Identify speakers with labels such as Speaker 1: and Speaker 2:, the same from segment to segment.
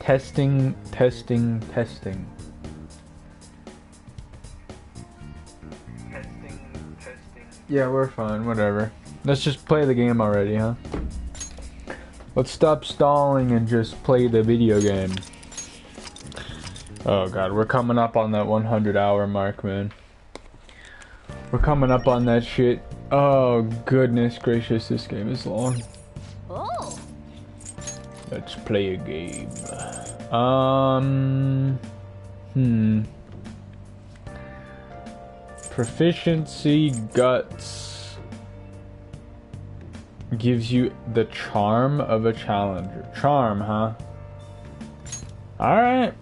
Speaker 1: Testing, testing, testing. Yeah, we're fine, whatever. Let's just play the game already, huh? Let's stop stalling and just play the video game. Oh god, we're coming up on that 100-hour mark, man. We're coming up on that shit. Oh goodness gracious, this game is long.
Speaker 2: Oh.
Speaker 1: Let's play a game. Proficiency guts gives you the charm of a challenger. Charm, huh? Alright.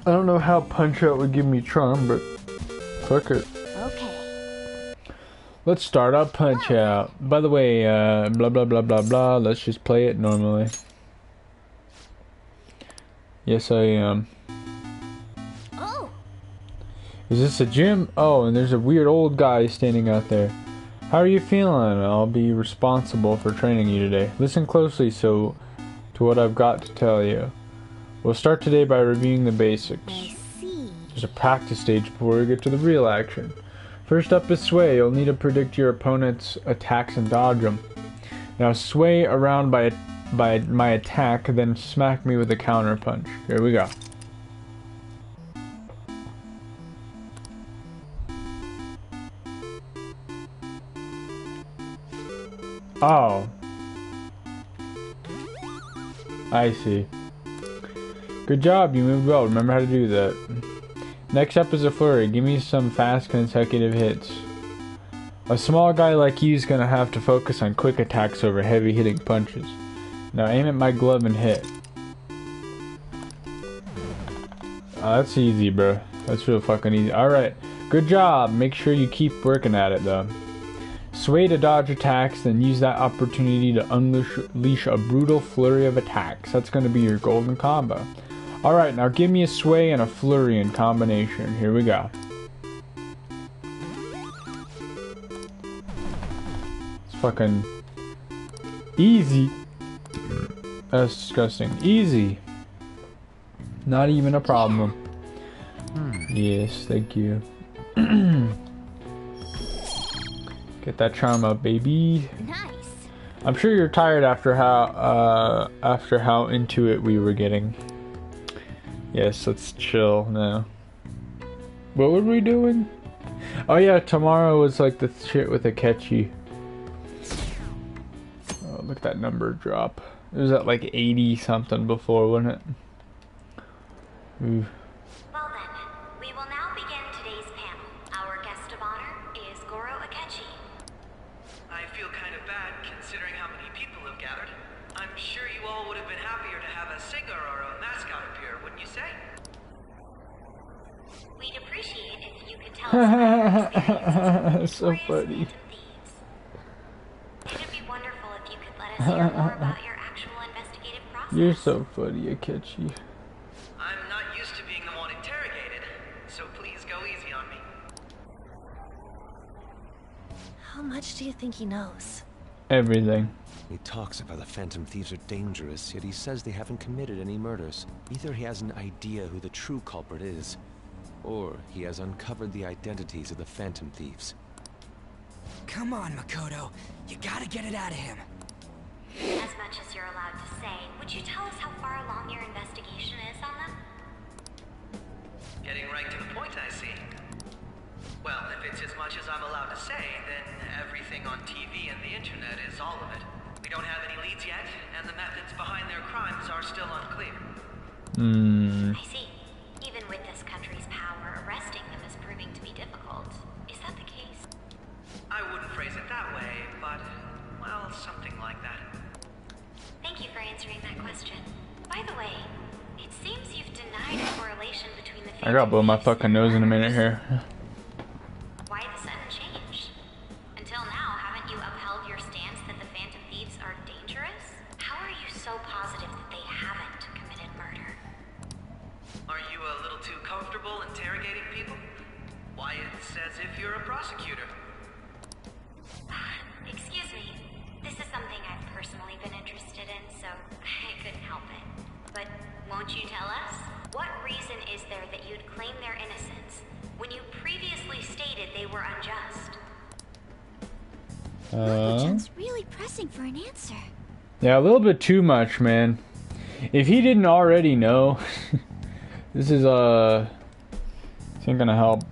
Speaker 1: I don't know how Punch Out would give me charm, but fuck it.
Speaker 2: Okay.
Speaker 1: Let's start out Punch Out. By the way, blah blah blah blah blah. Let's just play it normally. Yes, I am.
Speaker 2: Oh.
Speaker 1: Is this a gym? Oh, and there's a weird old guy standing out there. How are you feeling? I'll be responsible for training you today. Listen closely to what I've got to tell you. We'll start today by reviewing the basics.
Speaker 2: I see.
Speaker 1: There's a practice stage before we get to the real action. First up is sway. You'll need to predict your opponent's attacks and dodge them. Now sway around by my attack, then smack me with a counter punch. Here we go. Oh. I see. Good job, you moved well. Remember how to do that. Next up is a flurry. Give me some fast consecutive hits. A small guy like you is gonna have to focus on quick attacks over heavy hitting punches. Now aim at my glove and hit. Oh, that's easy, bro. That's real fucking easy. Alright. Good job. Make sure you keep working at it, though. Sway to dodge attacks, then use that opportunity to unleash a brutal flurry of attacks. That's going to be your golden combo. Alright, now give me a sway and a flurry in combination. Here we go. It's fucking easy. That's disgusting. Easy. Not even a problem. Yes, thank you. Get that charm up, baby.
Speaker 2: Nice.
Speaker 1: I'm sure you're tired after how into it we were getting. Yes, let's chill now. What were we doing? Oh yeah, tomorrow was like the shit with Akechi. Oh, look at that number drop. It was at like 80 something before, wasn't it? Ooh.
Speaker 2: Well then, we will now begin today's panel. Our guest of honor is Goro Akechi.
Speaker 3: I feel kind of bad considering how many people have gathered. I'm sure you all would have been happier to have a singer or a mascot appear, wouldn't you say?
Speaker 2: We'd appreciate if you could tell us about your experiences
Speaker 1: So
Speaker 2: with
Speaker 1: funny.
Speaker 2: Phantom Thieves. It'd be wonderful if you could let us hear more about your actual investigative process.
Speaker 1: You're so funny, Akechi.
Speaker 3: I'm not used to being the one interrogated, so please go easy on me.
Speaker 2: How much do you think he knows?
Speaker 1: Everything.
Speaker 4: He talks about the Phantom Thieves are dangerous, yet he says they haven't committed any murders. Either he has an idea who the true culprit is, or he has uncovered the identities of the Phantom Thieves.
Speaker 5: Come on, Makoto. You gotta get it out of him.
Speaker 2: As much as you're allowed to say, would you tell us how far along your investigation is on them?
Speaker 3: Getting right to the point, I see. Well, if it's as much as I'm allowed to say, then everything on TV and the internet is all of it. We don't have any leads yet, and the methods behind their crimes are still unclear.
Speaker 2: I see. Even with this country's power, arresting them is proving to be difficult. Is that the case?
Speaker 3: I wouldn't phrase it that way, but, well, something like that.
Speaker 2: Thank you for answering that question. By the way, it seems you've denied a correlation between the
Speaker 1: I gotta blow my
Speaker 2: Thieves
Speaker 1: fucking nose in a minute here.
Speaker 2: Why the sudden change? Until now, haven't you upheld your stance that the Phantom Thieves are dangerous? Mako-chan's really pressing for an answer.
Speaker 1: Yeah, a little bit too much, man. If he didn't already know, this is this ain't gonna help.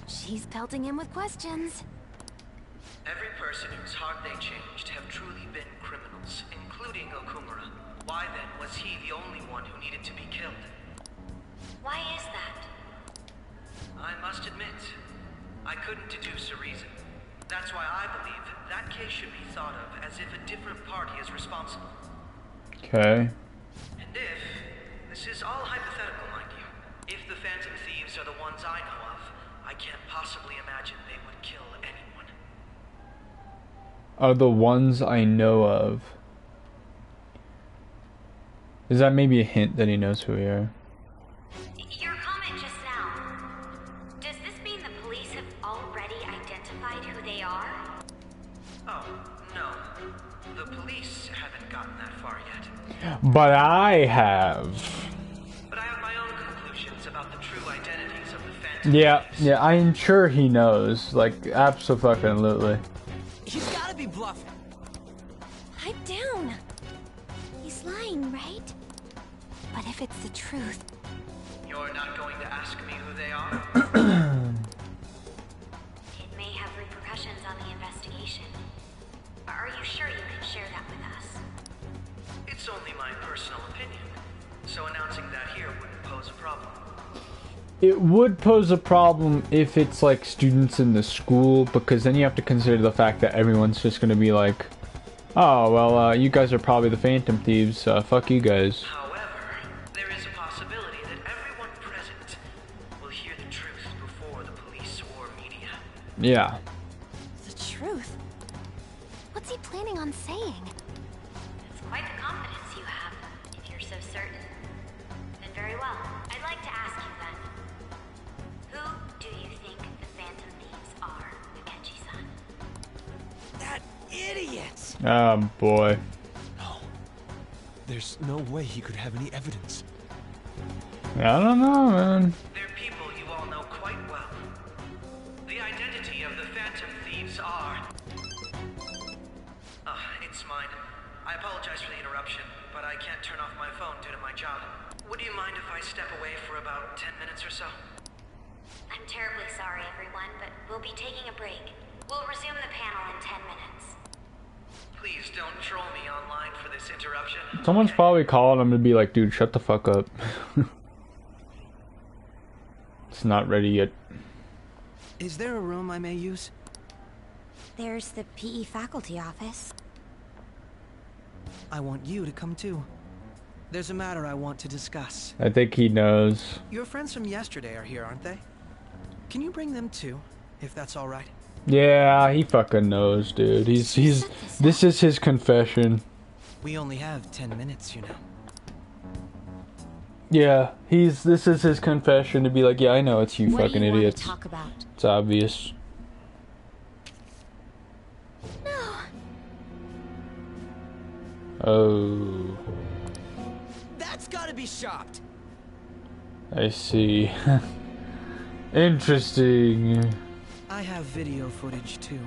Speaker 2: She's pelting him with questions.
Speaker 3: Every person whose heart they changed have truly been criminals, including Okumura. Why then was he the only one who needed to be killed?
Speaker 2: Why is that?
Speaker 3: I must admit, I couldn't deduce a reason. That's why I believe that case should be thought of as if a different party is responsible.
Speaker 1: Okay.
Speaker 3: And if, this is all hypothetical, mind you, if the Phantom Thieves are the ones I know of, I can't possibly imagine they would kill anyone.
Speaker 1: Are the ones I know of. Is that maybe a hint that he knows who we are?
Speaker 2: Your comment just now. Does this mean the police have already identified who they are?
Speaker 3: Oh, no. The police haven't gotten that far yet.
Speaker 1: But I have.
Speaker 3: But I have my own conclusions about the true identities of the Phantom
Speaker 1: Yeah,
Speaker 3: Thieves.
Speaker 1: yeah, I'm sure he knows. Like, abso-fucking-lutely.
Speaker 5: He's gotta be bluffing.
Speaker 2: Pipe down. He's lying, right? But if it's the truth,
Speaker 3: You're not going to ask me who they are?
Speaker 2: it may have repercussions on the investigation. Are you sure you can share that with us?
Speaker 3: It's only my personal opinion, so announcing that here wouldn't pose a problem.
Speaker 1: It would pose a problem if it's like students in the school, because then you have to consider the fact that everyone's just gonna be like, oh, well, you guys are probably the Phantom Thieves, fuck you guys.
Speaker 3: However, there is a possibility that everyone present will hear the truth before the police or media.
Speaker 1: Yeah.
Speaker 2: The truth? What's he planning on saying? It's quite the confidence you have, if you're so certain. Then very well. I'd like to ask you then. Who do you think the Phantom Thieves are, Akechi-san?
Speaker 5: That idiot!
Speaker 1: Oh, boy.
Speaker 4: No. There's no way he could have any evidence.
Speaker 1: I don't know, man.
Speaker 3: They're people you all know quite well. The identity of the Phantom Thieves are... it's mine. I apologize for the interruption, but I can't turn off my phone due to my job. Would you mind if I step away for about 10 minutes or so?
Speaker 2: I'm terribly sorry, everyone, but we'll be taking a break. We'll resume the panel in 10 minutes.
Speaker 3: Please don't troll me online for this interruption.
Speaker 1: Someone's
Speaker 3: okay?
Speaker 1: probably calling him to be like, dude, shut the fuck up. It's not ready yet.
Speaker 5: Is there a room I may use?
Speaker 2: There's the PE faculty office.
Speaker 5: I want you to come too. There's a matter I want to discuss.
Speaker 1: I think he knows.
Speaker 5: Your friends from yesterday are here, aren't they? Can you bring them too, if that's all right?
Speaker 1: Yeah, he fucking knows, dude. This is his confession.
Speaker 5: We only have 10 minutes, you know.
Speaker 1: Yeah, this is his confession to be like, yeah, I know it's you
Speaker 2: What
Speaker 1: fucking
Speaker 2: do you
Speaker 1: idiots.
Speaker 2: want to talk about?
Speaker 1: It's obvious.
Speaker 2: No.
Speaker 1: Oh,
Speaker 5: That's gotta be shopped!
Speaker 1: I see. Interesting.
Speaker 5: I have video footage too.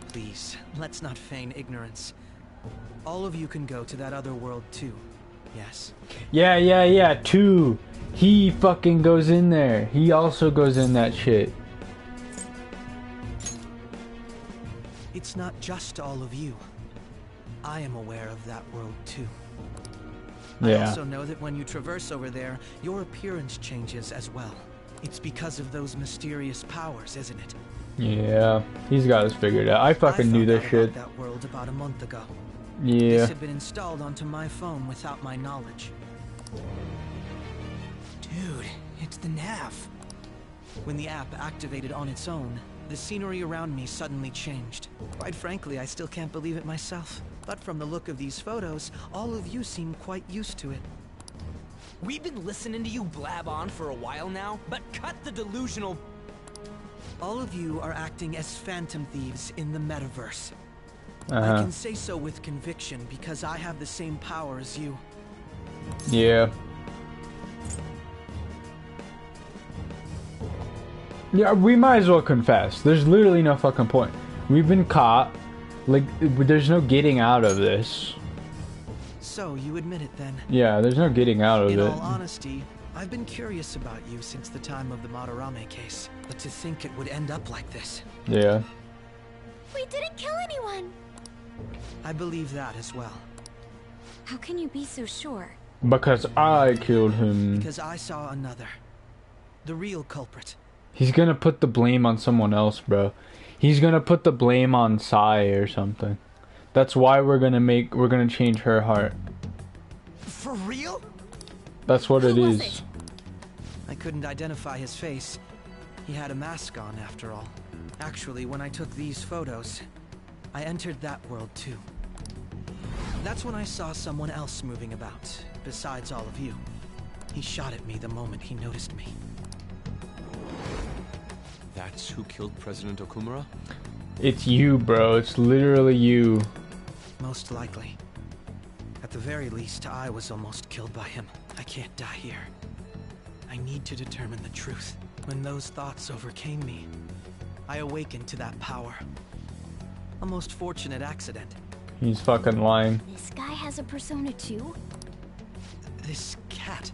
Speaker 5: Please, let's not feign ignorance. All of you can go to that other world too. Yes.
Speaker 1: Yeah, too. He fucking goes in there. He also goes in that shit.
Speaker 5: It's not just all of you. I am aware of that world too. I
Speaker 1: Yeah.
Speaker 5: also know that when you traverse over there, your appearance changes as well. It's because of those mysterious powers, isn't it?
Speaker 1: Yeah, he's got us figured out. I fucking knew this
Speaker 5: I found out
Speaker 1: shit.
Speaker 5: about that world about a month ago.
Speaker 1: Yeah.
Speaker 5: This had been installed onto my phone without my knowledge. Dude, it's the nav. When the app activated on its own, the scenery around me suddenly changed. Quite frankly, I still can't believe it myself. But from the look of these photos, all of you seem quite used to it.
Speaker 6: We've been listening to you blab on for a while now, but cut the delusional...
Speaker 5: All of you are acting as Phantom Thieves in the metaverse. I
Speaker 1: Uh-huh.
Speaker 5: can say so with conviction because I have the same power as you.
Speaker 1: Yeah. Yeah, we might as well confess. There's literally no fucking point. We've been caught. Like, there's no getting out of this.
Speaker 5: So, you admit it then.
Speaker 1: Yeah, there's no getting out of
Speaker 5: In
Speaker 1: it.
Speaker 5: all honesty, I've been curious about you since the time of the Madarame case. But to think it would end up like this.
Speaker 1: Yeah.
Speaker 2: We didn't kill anyone.
Speaker 5: I believe that as well.
Speaker 2: How can you be so sure?
Speaker 1: Because I killed him.
Speaker 5: Because I saw another. The real culprit.
Speaker 1: He's gonna put the blame on someone else, bro. He's gonna put the blame on Sai or something. That's why we're gonna change her heart.
Speaker 6: For real?
Speaker 1: That's what it
Speaker 2: Who was
Speaker 1: is.
Speaker 2: it?
Speaker 5: I couldn't identify his face. He had a mask on, after all. Actually, when I took these photos, I entered that world too. That's when I saw someone else moving about, besides all of you. He shot at me the moment he noticed me.
Speaker 4: That's who killed President Okumura?
Speaker 1: It's you, bro. It's literally you.
Speaker 5: Most likely. At the very least, I was almost killed by him. I can't die here. I need to determine the truth. When those thoughts overcame me, I awakened to that power. A most fortunate accident.
Speaker 1: He's fucking lying.
Speaker 2: This guy has a persona too?
Speaker 5: This cat.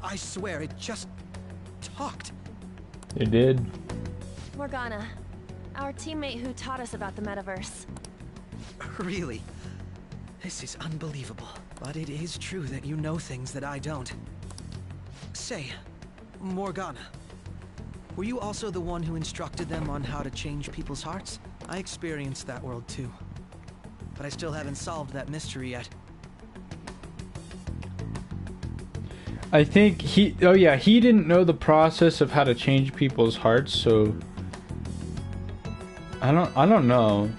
Speaker 5: I swear, it just talked.
Speaker 1: It did.
Speaker 7: Morgana, our teammate who taught us about the metaverse.
Speaker 5: Really? This is unbelievable. But it is true that you know things that I don't. Say, Morgana, were you also the one who instructed them on how to change people's hearts? I experienced that world too. But I still haven't solved that mystery yet.
Speaker 1: I think he... Oh yeah, he didn't know the process of how to change people's hearts, so... I don't know.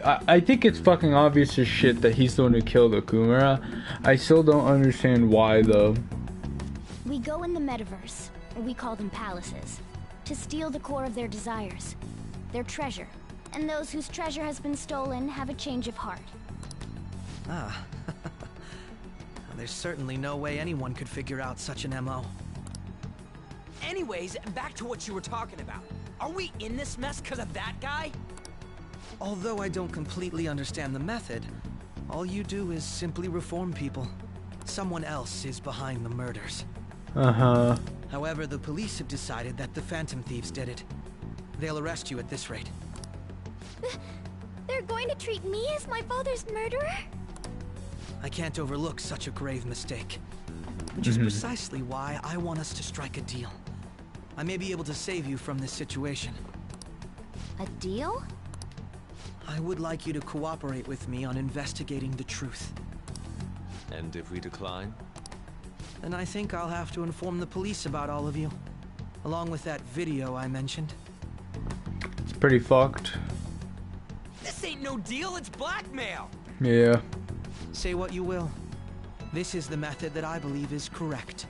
Speaker 1: I think it's fucking obvious as shit that he's the one who killed Okumura. I still don't understand why, though.
Speaker 2: We go in the metaverse, or we call them palaces, to steal the core of their desires, their treasure. And those whose treasure has been stolen have a change of heart.
Speaker 5: Ah. There's certainly no way anyone could figure out such an MO.
Speaker 6: Anyways, back to what you were talking about. Are we in this mess because of that guy?
Speaker 5: Although I don't completely understand the method, all you do is simply reform people. Someone else is behind the murders.
Speaker 1: Uh-huh.
Speaker 5: However, the police have decided that the Phantom Thieves did it. They'll arrest you at this rate.
Speaker 2: They're going to treat me as my father's murderer?
Speaker 5: I can't overlook such a grave mistake. Which is precisely why I want us to strike a deal. I may be able to save you from this situation.
Speaker 2: A deal?
Speaker 5: I would like you to cooperate with me on investigating the truth.
Speaker 4: And if we decline?
Speaker 5: Then I think I'll have to inform the police about all of you. Along with that video I mentioned.
Speaker 1: It's pretty fucked.
Speaker 6: This ain't no deal, it's blackmail!
Speaker 1: Yeah.
Speaker 5: Say what you will. This is the method that I believe is correct.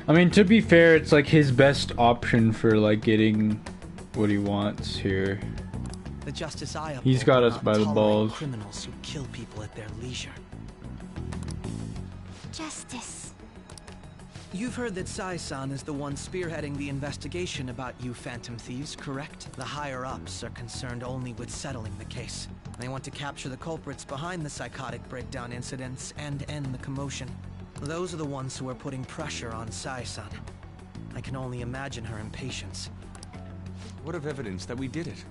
Speaker 1: I mean, to be fair, it's like his best option for like getting what he wants here.
Speaker 5: The justice I uphold
Speaker 1: He's got
Speaker 5: will
Speaker 1: us
Speaker 5: not
Speaker 1: by the
Speaker 5: tolerate
Speaker 1: balls.
Speaker 5: criminals who kill people at their leisure.
Speaker 2: Justice.
Speaker 5: You've heard that Sai-san is the one spearheading the investigation about you Phantom Thieves, correct? The higher-ups are concerned only with settling the case. They want to capture the culprits behind the psychotic breakdown incidents and end the commotion. Those are the ones who are putting pressure on Sai-san. I can only imagine her impatience.
Speaker 4: What of evidence that we did it?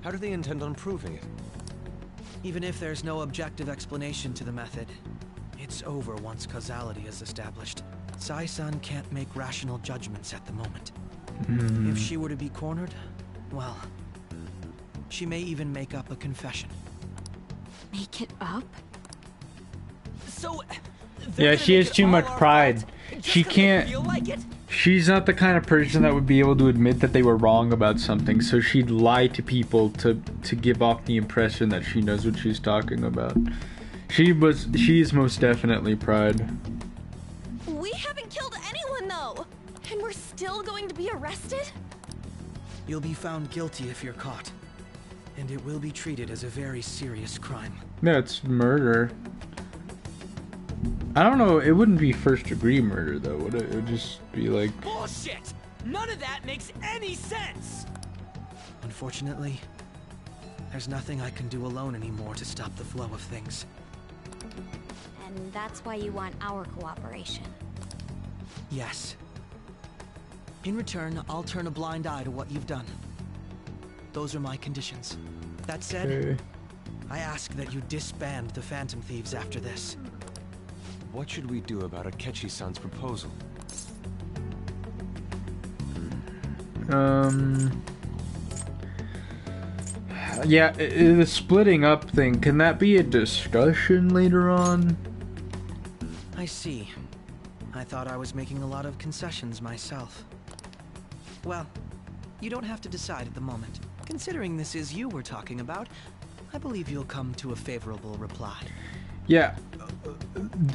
Speaker 4: How do they intend on proving it?
Speaker 5: Even if there's no objective explanation to the method, it's over once causality is established. Sai-san can't make rational judgments at the moment. If she were to be cornered, well, she may even make up a confession.
Speaker 7: Make it up?
Speaker 6: So...
Speaker 1: Yeah, she has too much pride. She can't...
Speaker 6: Feel like it?
Speaker 1: She's not the kind of person that would be able to admit that they were wrong about something, so she'd lie to people to give off the impression that she knows what she's talking about. She is most definitely pride.
Speaker 7: We haven't killed anyone though! And we're still going to be arrested?
Speaker 5: You'll be found guilty if you're caught. And it will be treated as a very serious crime.
Speaker 1: No, it's murder. I don't know, it wouldn't be first degree murder though, would it? It would just be like...
Speaker 6: Bullshit! None of that makes any sense!
Speaker 5: Unfortunately, there's nothing I can do alone anymore to stop the flow of things.
Speaker 2: And that's why you want our cooperation.
Speaker 5: Yes. In return, I'll turn a blind eye to what you've done. Those are my conditions. That said,
Speaker 1: Okay.
Speaker 5: I ask that you disband the Phantom Thieves after this.
Speaker 4: What should we do about Akechi-san's proposal?
Speaker 1: Yeah, the splitting up thing, can that be a discussion later on?
Speaker 5: I see. I thought I was making a lot of concessions myself. Well, you don't have to decide at the moment. Considering this is you we're talking about, I believe you'll come to a favorable reply.
Speaker 1: Yeah,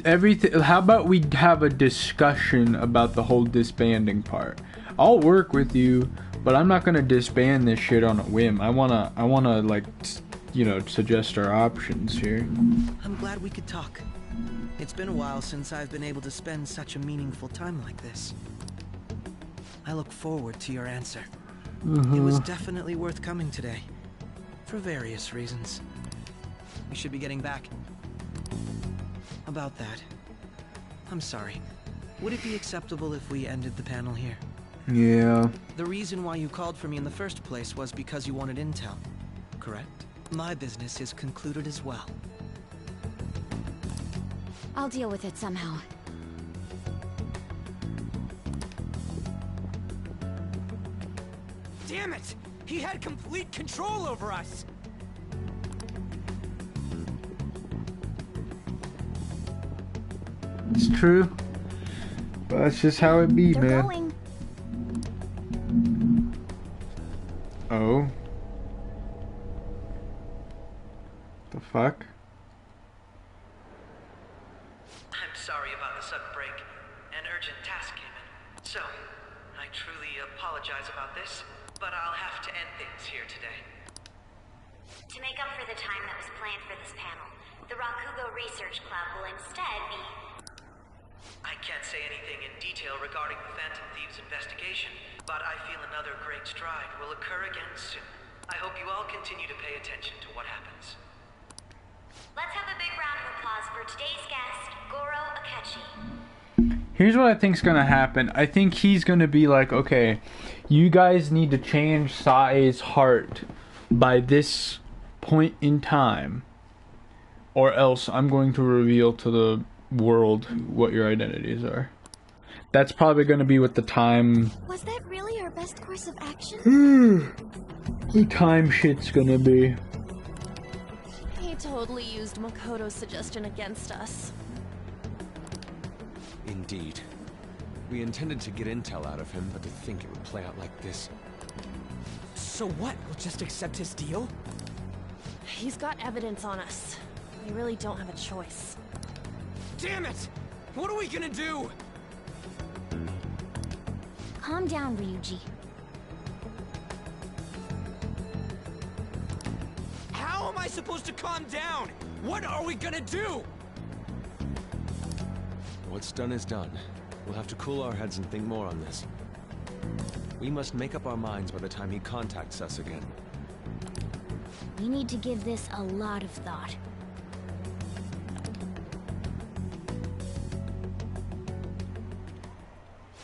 Speaker 1: everything. How about we have a discussion about the whole disbanding part? I'll work with you, but I'm not gonna disband this shit on a whim. I wanna like, you know, suggest our options here.
Speaker 5: I'm glad we could talk. It's been a while since I've been able to spend such a meaningful time like this. I look forward to your answer. It was definitely worth coming today, for various reasons. We should be getting back. About that, I'm sorry. Would it be acceptable if we ended the panel here?
Speaker 1: Yeah.
Speaker 5: The reason why you called for me in the first place was because you wanted intel, correct? My business is concluded as well.
Speaker 2: I'll deal with it somehow.
Speaker 6: Damn it! He had complete control over us!
Speaker 1: It's true. But that's just how it be,
Speaker 2: They're
Speaker 1: man.
Speaker 2: going.
Speaker 1: Oh. The fuck?
Speaker 3: I'm sorry about the sudden break. An urgent task came in. So, I truly apologize about this, but I'll have to end things here today.
Speaker 2: To make up for the time that was planned for this panel, the Rakugo Research Club will instead be...
Speaker 3: I can't say anything in detail regarding the Phantom Thieves investigation, but I feel another great stride will occur again soon. I hope you all continue to pay attention to what happens.
Speaker 2: Let's have a big round of applause for today's guest, Goro Akechi.
Speaker 1: Here's what I think's gonna happen. I think he's gonna be like, okay, you guys need to change Sae's heart by this point in time, or else I'm going to reveal to the world what your identities are. That's probably gonna be what the time...
Speaker 2: Was that really our best course of action?
Speaker 1: the time shit's gonna be.
Speaker 7: He totally used Makoto's suggestion against us.
Speaker 4: Indeed. We intended to get intel out of him, but to think it would play out like this.
Speaker 6: So what? We'll just accept his deal?
Speaker 7: He's got evidence on us. We really don't have a choice.
Speaker 6: Damn it! What are we gonna do?
Speaker 2: Calm down, Ryuji.
Speaker 6: How am I supposed to calm down? What are we gonna do?
Speaker 4: What's done is done. We'll have to cool our heads and think more on this. We must make up our minds by the time he contacts us again.
Speaker 2: We need to give this a lot of thought.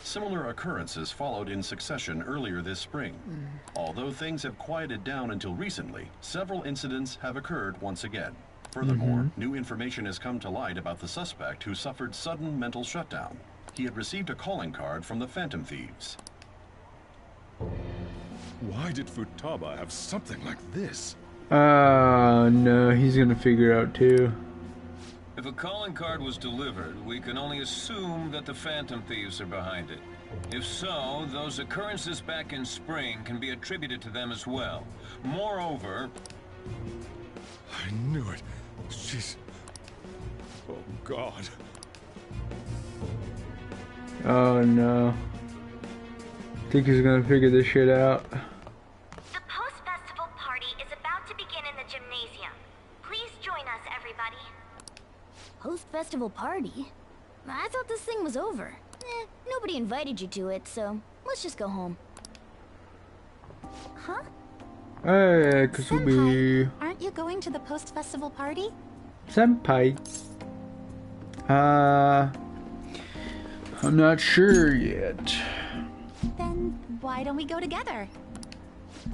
Speaker 8: Similar occurrences followed in succession earlier this spring. Although things have quieted down until recently, several incidents have occurred once again. Furthermore, new information has come to light about the suspect who suffered sudden mental shutdown. He had received a calling card from the Phantom Thieves.
Speaker 9: Why did Futaba have something like this?
Speaker 1: No, he's gonna figure it out too.
Speaker 10: If a calling card was delivered, we can only assume that the Phantom Thieves are behind it. If so, those occurrences back in spring can be attributed to them as well. Moreover...
Speaker 9: I knew it. She's... Oh, God.
Speaker 1: Oh no. Think he's gonna figure this shit out.
Speaker 2: The post-festival party is about to begin in the gymnasium. Please join us, everybody. Post-festival party? I thought this thing was over. Nobody invited you to it, so let's just go home. Huh?
Speaker 1: Hey, Kasubi.
Speaker 2: Aren't you going to the post-festival party?
Speaker 1: Senpai. I'm not sure yet.
Speaker 2: Then why don't we go together?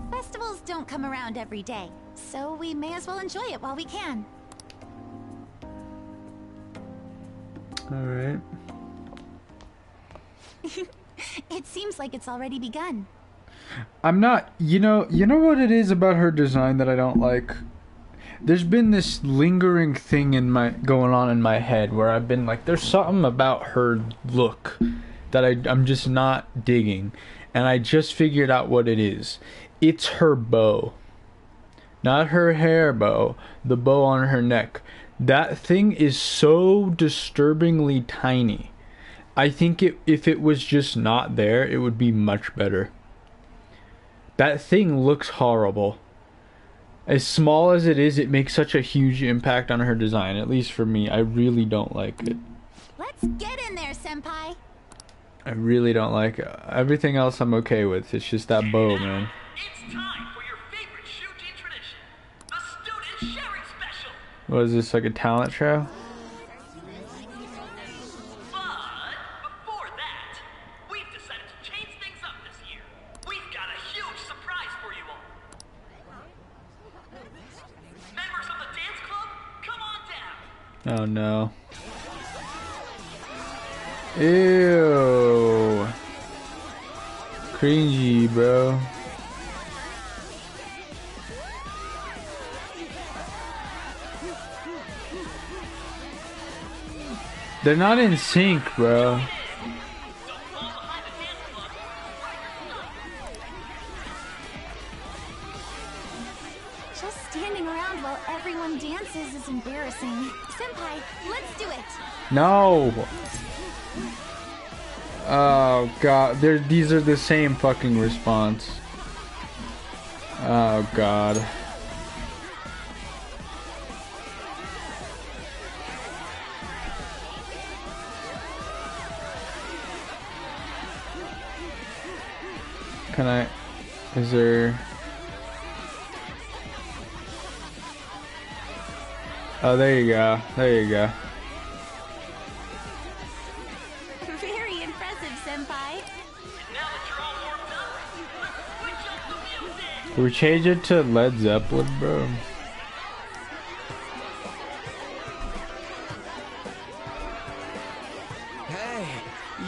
Speaker 2: Festivals don't come around every day, so we may as well enjoy it while we can.
Speaker 1: Alright.
Speaker 2: It seems like it's already begun.
Speaker 1: I'm not, you know what it is about her design that I don't like? There's been this lingering thing going on in my head where I've been like, there's something about her look that I'm just not digging. And I just figured out what it is. It's her bow. Not her hair bow, the bow on her neck. That thing is so disturbingly tiny. I think if it was just not there, it would be much better. That thing looks horrible. As small as it is, it makes such a huge impact on her design, at least for me. I really don't like it.
Speaker 2: Let's get in there, Senpai.
Speaker 1: I really don't like it. Everything else I'm okay with. It's just that bow, man.
Speaker 3: It's time for your favorite Shuji tradition, the student sharing special.
Speaker 1: What is this, like a talent show?
Speaker 3: But before that, we've decided to change things up this year. We've got a huge surprise for you all. Members of the dance club, come on down.
Speaker 1: Oh no. Ew. Cringy, bro. They're not in sync, bro.
Speaker 2: Just standing around while everyone dances is embarrassing. Senpai, let's do it.
Speaker 1: No. Oh god, these are the same fucking response. Oh god. Can I? Is there? Oh, there you go. There you go.
Speaker 2: Very impressive, Senpai.
Speaker 1: Can we change it to Led Zeppelin, bro?
Speaker 6: Hey,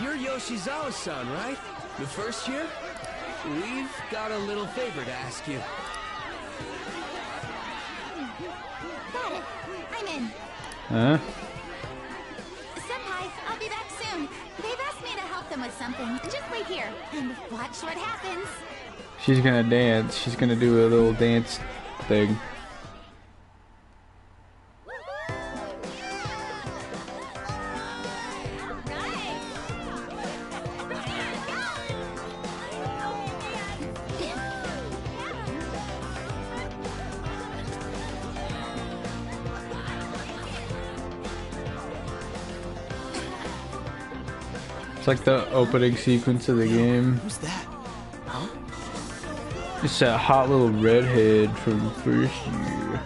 Speaker 6: you're Yoshizawa-san, right? The first year? We've got a little favor to ask you.
Speaker 2: Got it. I'm in.
Speaker 1: Huh?
Speaker 2: Senpai, I'll be back soon. They've asked me to help them with something. Just wait here and watch what happens.
Speaker 1: She's gonna dance. She's gonna do a little dance thing. It's like the opening sequence of the game.
Speaker 5: Who's that? Huh?
Speaker 1: It's that hot little redhead from first year.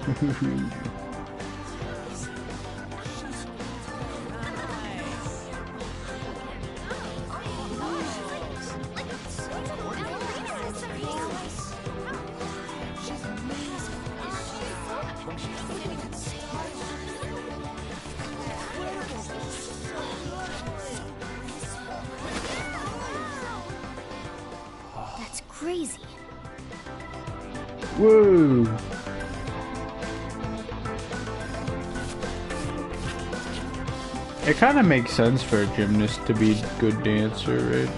Speaker 2: That's crazy.
Speaker 1: Whoa! It kind of makes sense for a gymnast to be a good dancer, right?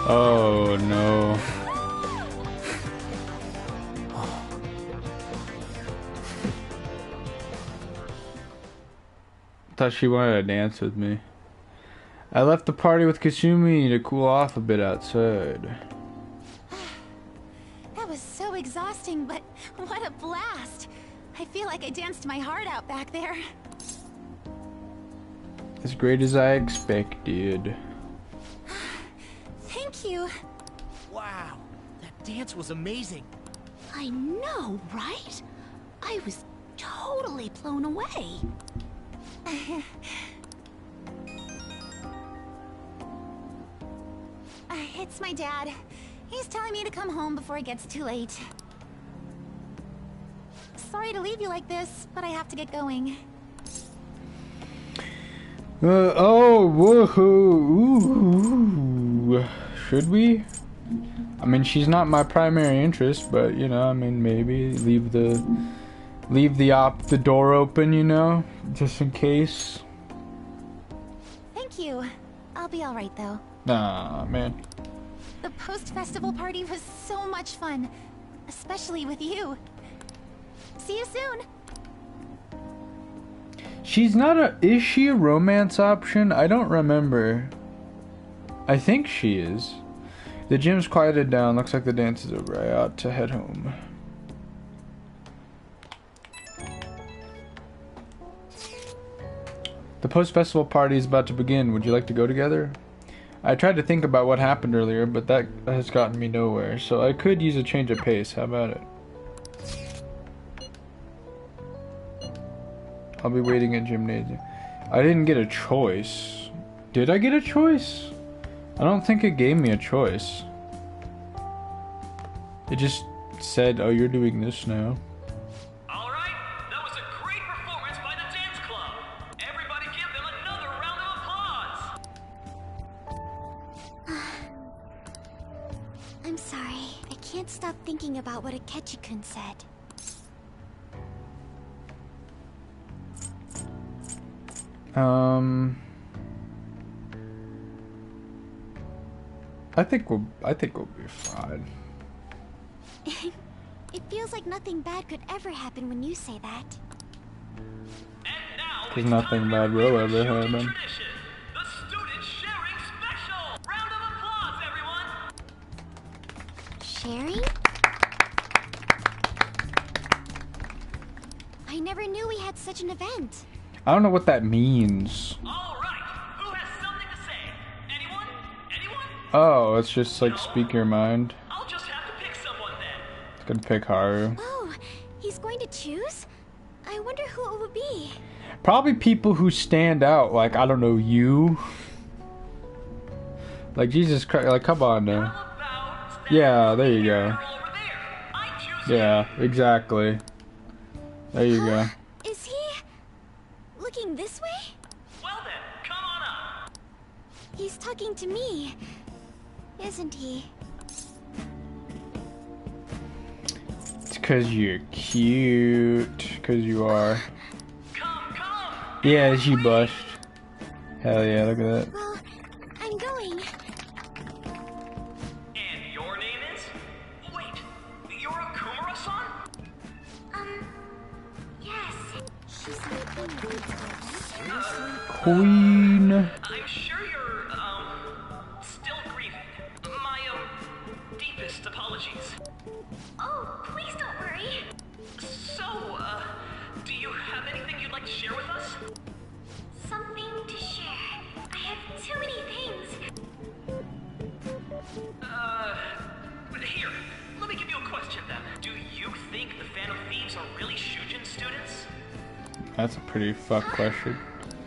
Speaker 1: Oh no. Thought she wanted to dance with me. I left the party with Kasumi to cool off a bit outside.
Speaker 2: That was so exhausting, but what a blast. I feel like I danced my heart out back there.
Speaker 1: As great as I expected.
Speaker 2: Thank you.
Speaker 11: Wow, that dance was amazing.
Speaker 2: I know, right? I was totally blown away. It's my dad. He's telling me to come home before it gets too late. Sorry to leave you like this, but I have to get going.
Speaker 1: Oh, woohoo! Ooh. Should we? I mean, she's not my primary interest, but you know, I mean, maybe leave the door open, you know, just in case.
Speaker 2: Thank you. I'll be all right though.
Speaker 1: Nah, man.
Speaker 2: The post-festival party was so much fun, especially with you. See you soon.
Speaker 1: She's not a... Is she a romance option? I don't remember. I think she is. The gym's quieted down. Looks like the dance is over. I ought to head home. The post-festival party is about to begin. Would you like to go together? I tried to think about what happened earlier, but that has gotten me nowhere. So I could use a change of pace. How about it? I'll be waiting at gymnasium. I didn't get a choice. Did I get a choice? I don't think it gave me a choice. It just said, oh, you're doing this now.
Speaker 3: Alright, that was a great performance by the dance club. Everybody give them another round of applause.
Speaker 2: I'm sorry. I can't stop thinking about what Akechi-kun said.
Speaker 1: I think we'll be fine.
Speaker 2: It feels like nothing bad could ever happen when you say that.
Speaker 1: Cause nothing bad will ever happen.
Speaker 3: The student sharing special. Round of applause, everyone.
Speaker 2: Sharing? I never knew we had such an event.
Speaker 1: I don't know what that means.
Speaker 3: All right, who has something to say? Anyone? Anyone?
Speaker 1: Oh, it's just like speak your mind.
Speaker 3: I'll just have to pick someone then.
Speaker 1: It's gonna pick Haru.
Speaker 2: Oh, he's going to choose? I wonder who it would be.
Speaker 1: Probably people who stand out, like, I don't know, you. Like, Jesus Christ, like, come on now. Yeah, there you go. Yeah, exactly. There you go.
Speaker 2: Is he looking this way?
Speaker 3: Well then, come on up.
Speaker 2: He's talking to me, isn't he?
Speaker 1: It's cause you're cute. Cause you are. Yeah, she blushed. Hell yeah, look at that.
Speaker 2: Well, I'm going.
Speaker 3: And your name is? Wait, you're Akumura-san?
Speaker 2: Yes. She's making
Speaker 1: Seriously? Queen.
Speaker 3: I'm sure you're, still grieving. My, deepest apologies.
Speaker 2: Oh, please don't worry.
Speaker 3: So, do you have anything you'd like to share with us?
Speaker 2: Something to share. I have too many things.
Speaker 3: Here, let me give you a question then. Do you think the Phantom Thieves are really Shujin students?
Speaker 1: That's a pretty fucked question.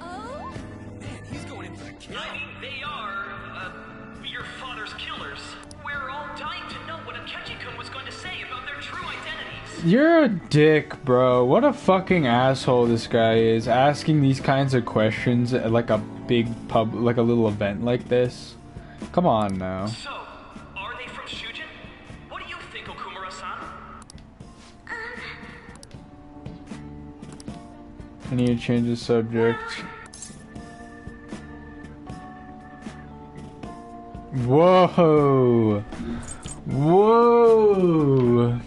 Speaker 2: Oh?
Speaker 6: Man, he's going in for the kill.
Speaker 3: I mean, they are, your father's killers. We're all dying to know what Akechi-kun was going to say about their true identities.
Speaker 1: You're a dick, bro. What a fucking asshole this guy is, asking these kinds of questions at like a big pub, like a little event like this. Come on now.
Speaker 3: So, are they from Shujin? What do you think, Okumura-san?
Speaker 1: I need to change the subject. Whoa! Whoa!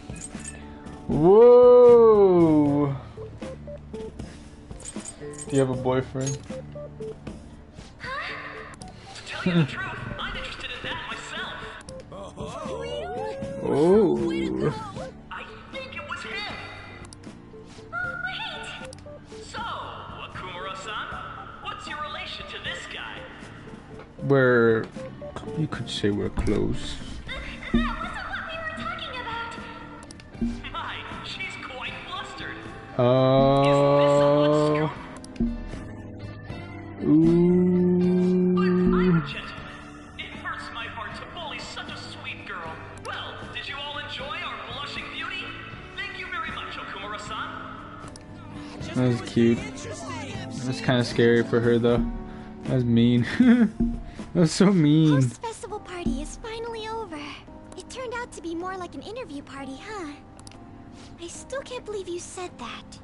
Speaker 1: Whoa! Do you have a boyfriend?
Speaker 3: tell you the truth, I'm interested in that myself.
Speaker 1: Oh.
Speaker 3: I think it was him.
Speaker 2: Wait!
Speaker 3: So, Okumura-san, what's your relation to this guy?
Speaker 1: You could say we're close.
Speaker 2: That wasn't what we were talking about.
Speaker 3: My, she's quite flustered. I'm a gentleman. It hurts my heart to bully such a sweet girl. Well, did you all enjoy our blushing beauty? Thank you very much, Okumura-san.
Speaker 1: That was cute. That's kind of scary for her though. That was mean. That was so mean.
Speaker 2: Post-festival party is finally over. It turned out to be more like an interview party, huh? I still can't believe you said that.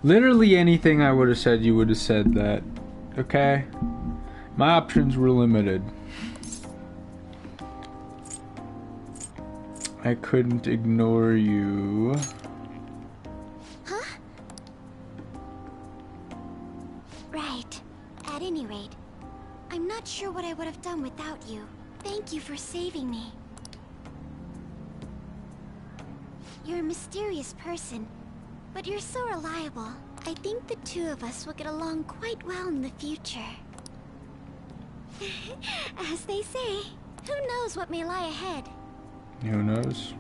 Speaker 1: Literally anything I would have said, you would have said that. Okay? My options were limited. I couldn't ignore you.
Speaker 2: Huh? Right. At any rate, I'm not sure what I would have done without you. Thank you for saving me. You're a mysterious person, but you're so reliable. I think the two of us will get along quite well in the future. As they say, who knows what may lie ahead?
Speaker 1: Who knows?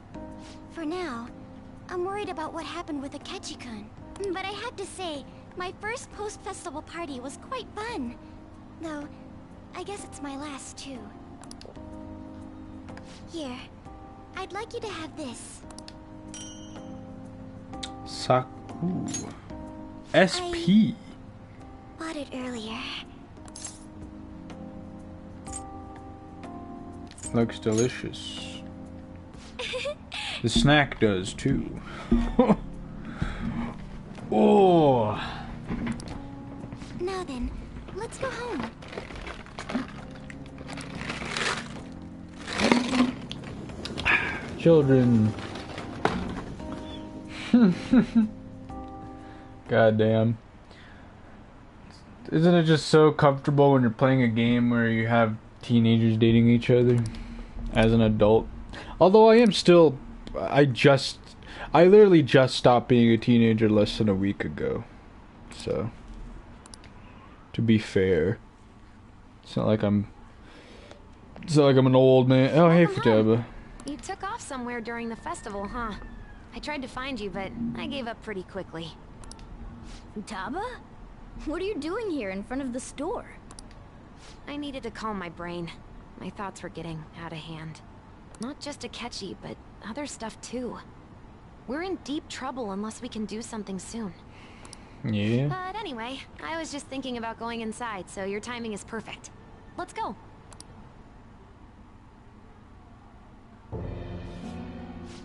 Speaker 2: For now, I'm worried about what happened with Akechi-kun. But I have to say, my first post-festival party was quite fun. Though, I guess it's my last too. Here, I'd like you to have this.
Speaker 1: Ooh. SP.
Speaker 2: Bought it earlier.
Speaker 1: Looks delicious. The snack does too. Oh.
Speaker 2: Now then, let's go home.
Speaker 1: Children. Goddamn. Isn't it just so comfortable when you're playing a game where you have teenagers dating each other as an adult? Although I literally just stopped being a teenager less than a week ago. So, to be fair, it's not like I'm an old man. Oh, hey, Futaba.
Speaker 12: You took off somewhere during the festival, huh? I tried to find you, but I gave up pretty quickly.
Speaker 13: Futaba? What are you doing here in front of the store?
Speaker 12: I needed to calm my brain. My thoughts were getting out of hand. Not just Akechi, but other stuff too. We're in deep trouble unless we can do something soon.
Speaker 1: Yeah.
Speaker 12: But anyway, I was just thinking about going inside, so your timing is perfect. Let's go.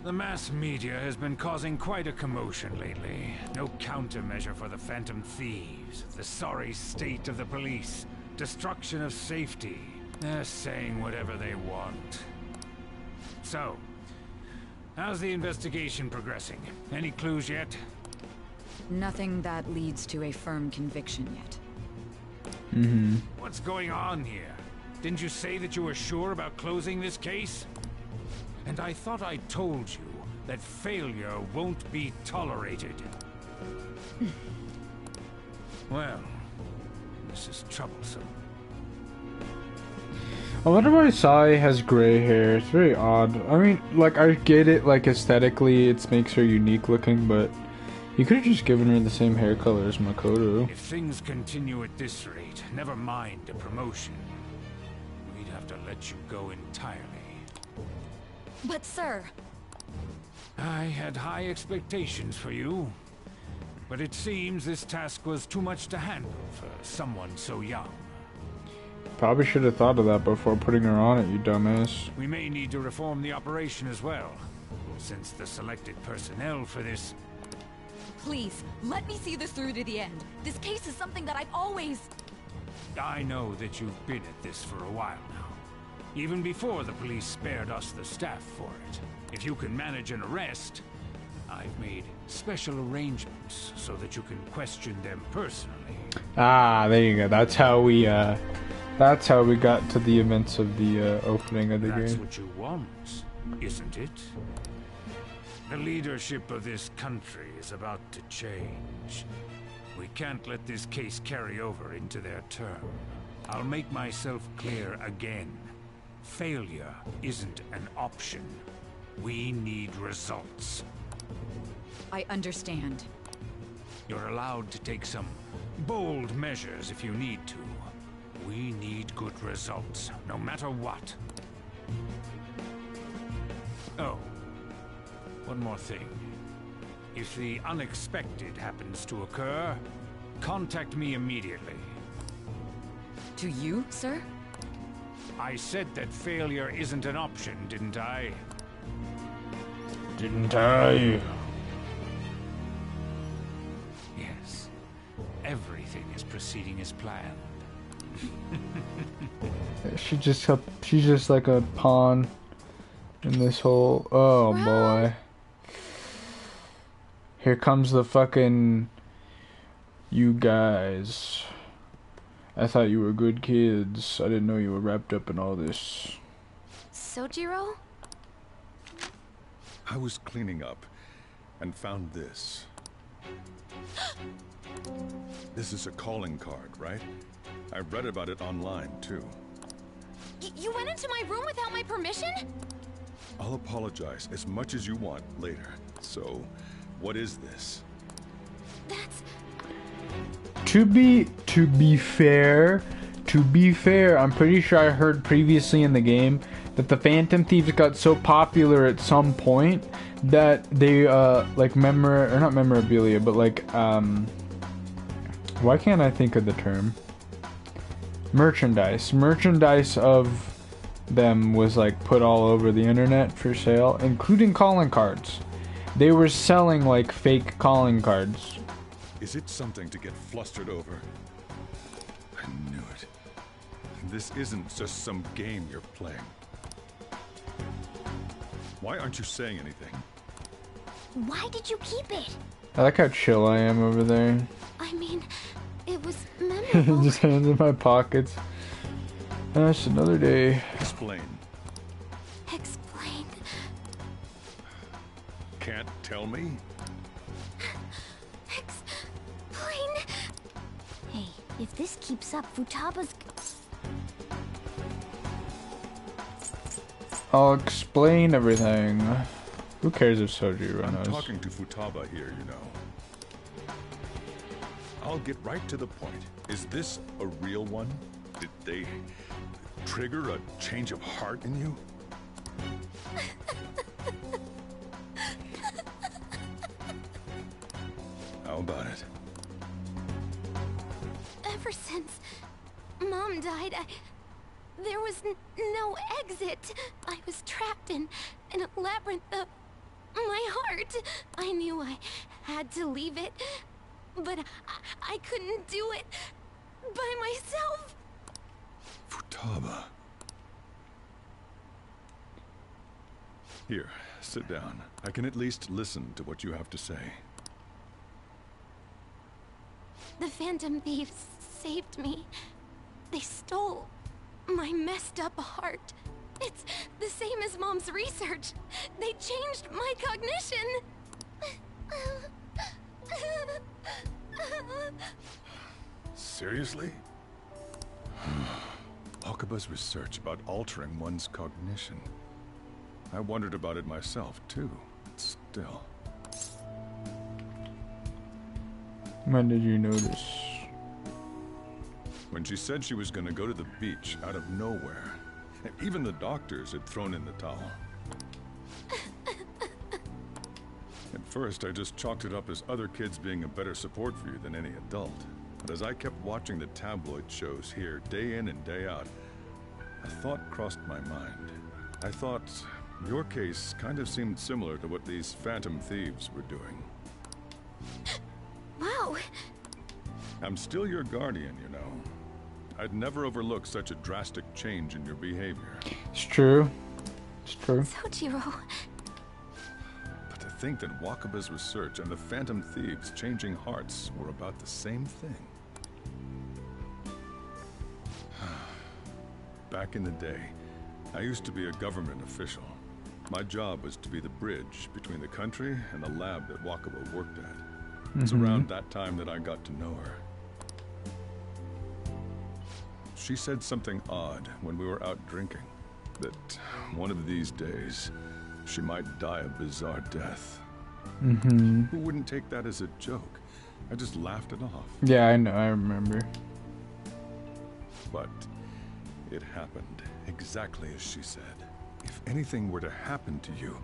Speaker 14: The mass media has been causing quite a commotion lately. No countermeasure for the Phantom Thieves, the sorry state of the police, destruction of safety. They're saying whatever they want. So, how's the investigation progressing? Any clues yet?
Speaker 15: Nothing that leads to a firm conviction yet.
Speaker 14: What's going on here? Didn't you say that you were sure about closing this case? And I thought I told you that failure won't be tolerated. Well, this is troublesome.
Speaker 1: I wonder why Sai has gray hair. It's very odd. I mean, like, I get it, like, aesthetically it makes her unique looking, but you could have just given her the same hair color as Makoto.
Speaker 14: If things continue at this rate, never mind a promotion. We'd have to let you go entirely.
Speaker 13: But sir...
Speaker 14: I had high expectations for you. But it seems this task was too much to handle for someone so young.
Speaker 1: Probably should have thought of that before putting her on it, you dumbass.
Speaker 14: We may need to reform the operation as well, since the selected personnel for this...
Speaker 13: Please, let me see this through to the end. This case is something that I've always...
Speaker 14: I know that you've been at this for a while now. Even before the police spared us the staff for it. If you can manage an arrest, I've made special arrangements so that you can question them personally.
Speaker 1: Ah, there you go. That's how we That's how we got to the events of the opening of the
Speaker 14: That's
Speaker 1: game.
Speaker 14: what you want, isn't it? The leadership of this country is about to change. We can't let this case carry over into their term. I'll make myself clear again. Failure isn't an option. We need results.
Speaker 15: I understand.
Speaker 14: You're allowed to take some bold measures if you need to. We need good results, no matter what. Oh, one more thing. If the unexpected happens to occur, contact me immediately.
Speaker 15: To you, sir?
Speaker 14: I said that failure isn't an option, didn't I?
Speaker 1: Didn't I?
Speaker 14: Yes. Everything is proceeding as planned.
Speaker 1: She's just like a pawn in this whole. Oh boy. Here comes the fucking. You guys. I thought you were good kids. I didn't know you were wrapped up in all this.
Speaker 12: Sojiro?
Speaker 9: I was cleaning up and found this. This is a calling card, right? I read about it online, too.
Speaker 7: You went into my room without my permission?
Speaker 9: I'll apologize as much as you want later. So, what is this?
Speaker 7: That's...
Speaker 1: To be fair, I'm pretty sure I heard previously in the game that the Phantom Thieves got so popular at some point that they like not memorabilia, but like why can't I think of the term? Merchandise of them was like put all over the internet for sale, including calling cards. They were selling like fake calling cards.
Speaker 9: Is it something to get flustered over? I knew it. This isn't just some game you're playing. Why aren't you saying anything?
Speaker 2: Why did you keep it?
Speaker 1: I like how chill I am over there.
Speaker 2: I mean, it was memorable.
Speaker 1: Just hands in my pockets. That's another day.
Speaker 9: Explain.
Speaker 2: Explain.
Speaker 9: Can't tell me?
Speaker 2: Explain. Hey, if this keeps up, Futaba's...
Speaker 1: I'll explain everything. Who cares if Sojiro knows?
Speaker 9: I'm talking to Futaba here, you know. I'll get right to the point. Is this a real one? Did they trigger a change of heart in you? How about it?
Speaker 7: Ever since Mom died, there was no exit. I was trapped in a labyrinth of my heart. I knew I had to leave it, but I couldn't do it by myself.
Speaker 9: Futaba. Here, sit down. I can at least listen to what you have to say.
Speaker 7: The Phantom Thieves saved me. They stole my messed up heart. It's the same as Mom's research. They changed my cognition.
Speaker 9: Seriously? Wakaba's research about altering one's cognition. I wondered about it myself, too. Still.
Speaker 1: When did you notice?
Speaker 9: When she said she was going to go to the beach out of nowhere. Even the doctors had thrown in the towel. At first, I just chalked it up as other kids being a better support for you than any adult. But as I kept watching the tabloid shows here, day in and day out, a thought crossed my mind. I thought your case kind of seemed similar to what these Phantom Thieves were doing.
Speaker 7: Wow.
Speaker 9: I'm still your guardian, you know. I'd never overlook such a drastic change in your behavior.
Speaker 1: It's true. It's true.
Speaker 7: Sojiro.
Speaker 9: But to think that Wakaba's research and the Phantom Thieves changing hearts were about the same thing. Back in the day, I used to be a government official. My job was to be the bridge between the country and the lab that Wakaba worked at. It's around that time that I got to know her. She said something odd when we were out drinking. That one of these days, she might die a bizarre death. Who wouldn't take that as a joke? I just laughed it off.
Speaker 1: Yeah, I know, I remember.
Speaker 9: But it happened exactly as she said. If anything were to happen to you,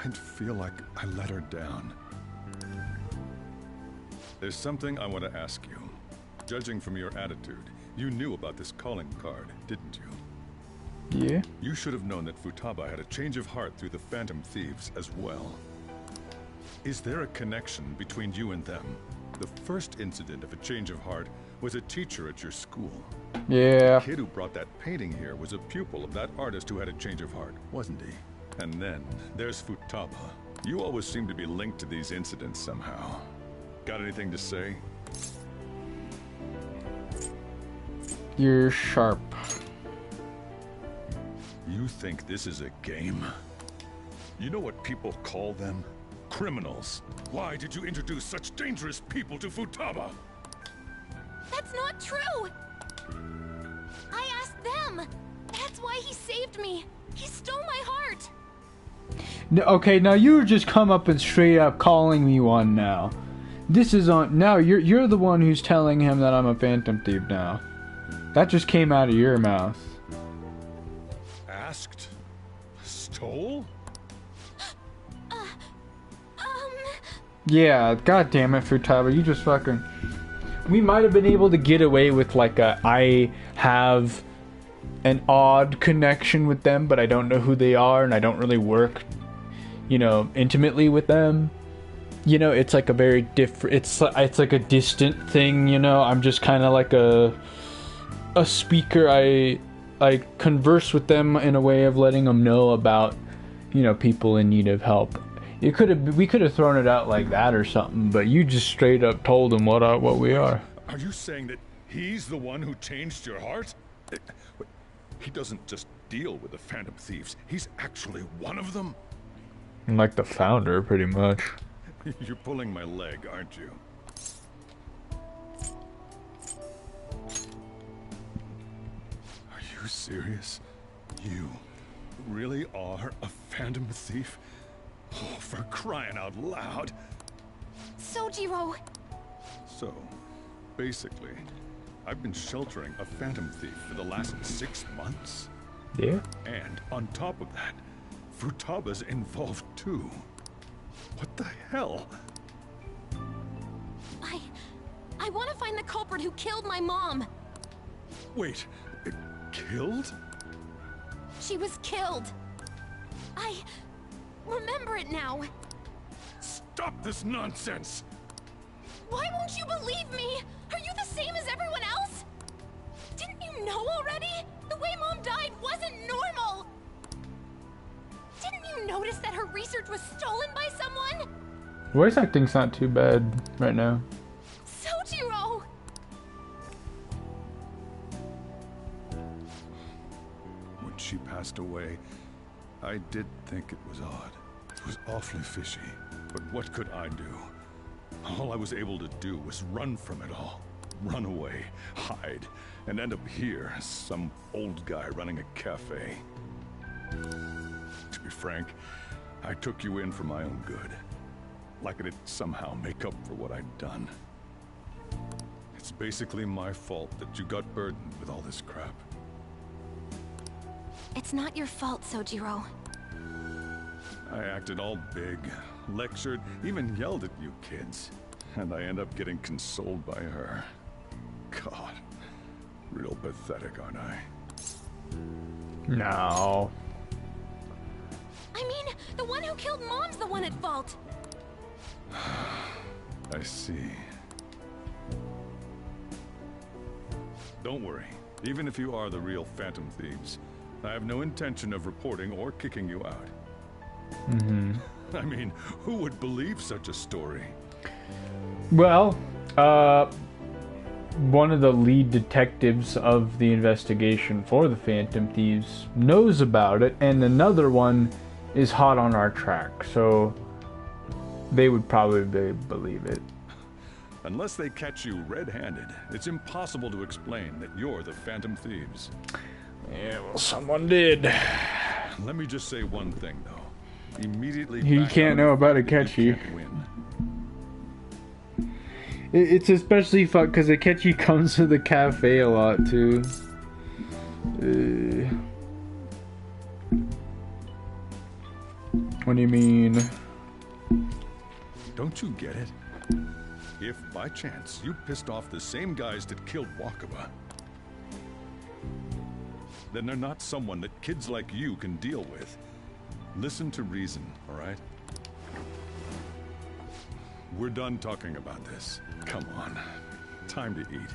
Speaker 9: I'd feel like I let her down. There's something I want to ask you. Judging from your attitude, you knew about this calling card, didn't you?
Speaker 1: Yeah.
Speaker 9: You should have known that Futaba had a change of heart through the Phantom Thieves as well. Is there a connection between you and them? The first incident of a change of heart was a teacher at your school.
Speaker 1: Yeah.
Speaker 9: The kid who brought that painting here was a pupil of that artist who had a change of heart, wasn't he? And then there's Futaba. You always seem to be linked to these incidents somehow. Got anything to say?
Speaker 1: You're sharp.
Speaker 9: You think this is a game? You know what people call them? Criminals. Why did you introduce such dangerous people to Futaba?
Speaker 7: That's not true! I asked them! That's why he saved me! He stole my heart!
Speaker 1: No, okay, now you just come up and straight up calling me one now. This is on... Now, you're the one who's telling him that I'm a Phantom Thief now. That just came out of your mouth.
Speaker 9: Asked? Stole?
Speaker 1: Yeah, god damn it, Futaba, you just fucking... We might have been able to get away with like I have an odd connection with them, but I don't know who they are and I don't really work, you know, intimately with them. You know, it's like a very different, it's like a distant thing, you know. I'm just kind of like a speaker. I converse with them in a way of letting them know about, you know, people in need of help. We could have thrown it out like that or something, but you just straight up told him what we are.
Speaker 9: Are you saying that he's the one who changed your heart? He doesn't just deal with the Phantom Thieves. He's actually one of them?
Speaker 1: Like the founder, pretty much.
Speaker 9: You're pulling my leg, aren't you? Are you serious? You really are a Phantom Thief? Oh, for crying out loud.
Speaker 7: Sojiro!
Speaker 9: So, basically, I've been sheltering a Phantom Thief for the last 6 months.
Speaker 1: Yeah.
Speaker 9: And on top of that, Futaba's involved too. What the hell?
Speaker 7: I want to find the culprit who killed my mom.
Speaker 9: Wait, killed?
Speaker 7: She was killed. I remember it now.
Speaker 9: Stop this nonsense!
Speaker 7: Why won't you believe me? Are you the same as everyone else? Didn't you know already? The way Mom died wasn't normal. Didn't you notice that her research was stolen by someone?
Speaker 1: Voice acting's not too bad right now.
Speaker 7: Sojiro!
Speaker 9: When she passed away, I did think it was odd. It was awfully fishy. But what could I do? All I was able to do was run from it all. Run away, hide, and end up here as some old guy running a cafe. To be frank, I took you in for my own good. Like it'd somehow make up for what I'd done. It's basically my fault that you got burdened with all this crap.
Speaker 7: It's not your fault, Sojiro.
Speaker 9: I acted all big, lectured, even yelled at you kids. And I end up getting consoled by her. God, real pathetic, aren't I?
Speaker 1: No.
Speaker 7: I mean, the one who killed Mom's the one at fault.
Speaker 9: I see. Don't worry. Even if you are the real Phantom Thieves, I have no intention of reporting or kicking you out. I mean, who would believe such a story?
Speaker 1: Well, one of the lead detectives of the investigation for the Phantom Thieves knows about it, and another one is hot on our track, so they would probably believe it.
Speaker 9: Unless they catch you red-handed, it's impossible to explain that you're the Phantom Thieves.
Speaker 1: Yeah, well, someone did.
Speaker 9: Let me just say one thing, though. Immediately
Speaker 1: He can't know about Akechi. It's especially fun because Akechi comes to the cafe a lot too. What do you mean?
Speaker 9: Don't you get it? If by chance you pissed off the same guys that killed Wakaba, then they're not someone that kids like you can deal with. Listen to reason, all right? We're done talking about this. Come on. Time to eat.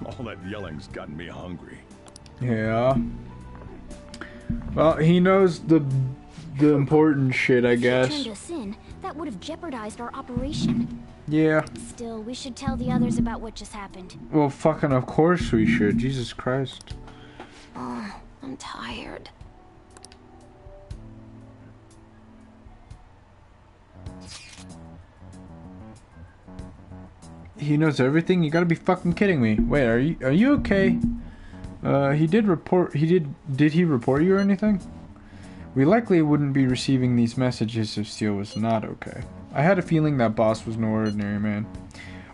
Speaker 9: All that yelling's gotten me hungry.
Speaker 1: Yeah. Well, he knows the important shit, I guess.
Speaker 2: If you turned us in, that would have jeopardized our operation.
Speaker 1: Yeah.
Speaker 2: Still, we should tell the others about what just happened.
Speaker 1: Well, fucking of course we should. Jesus Christ.
Speaker 2: Oh, I'm tired.
Speaker 1: He knows everything? You gotta be fucking kidding me. Wait, are you okay? Did he report you or anything? We likely wouldn't be receiving these messages if Steele was not okay. I had a feeling that boss was no ordinary man.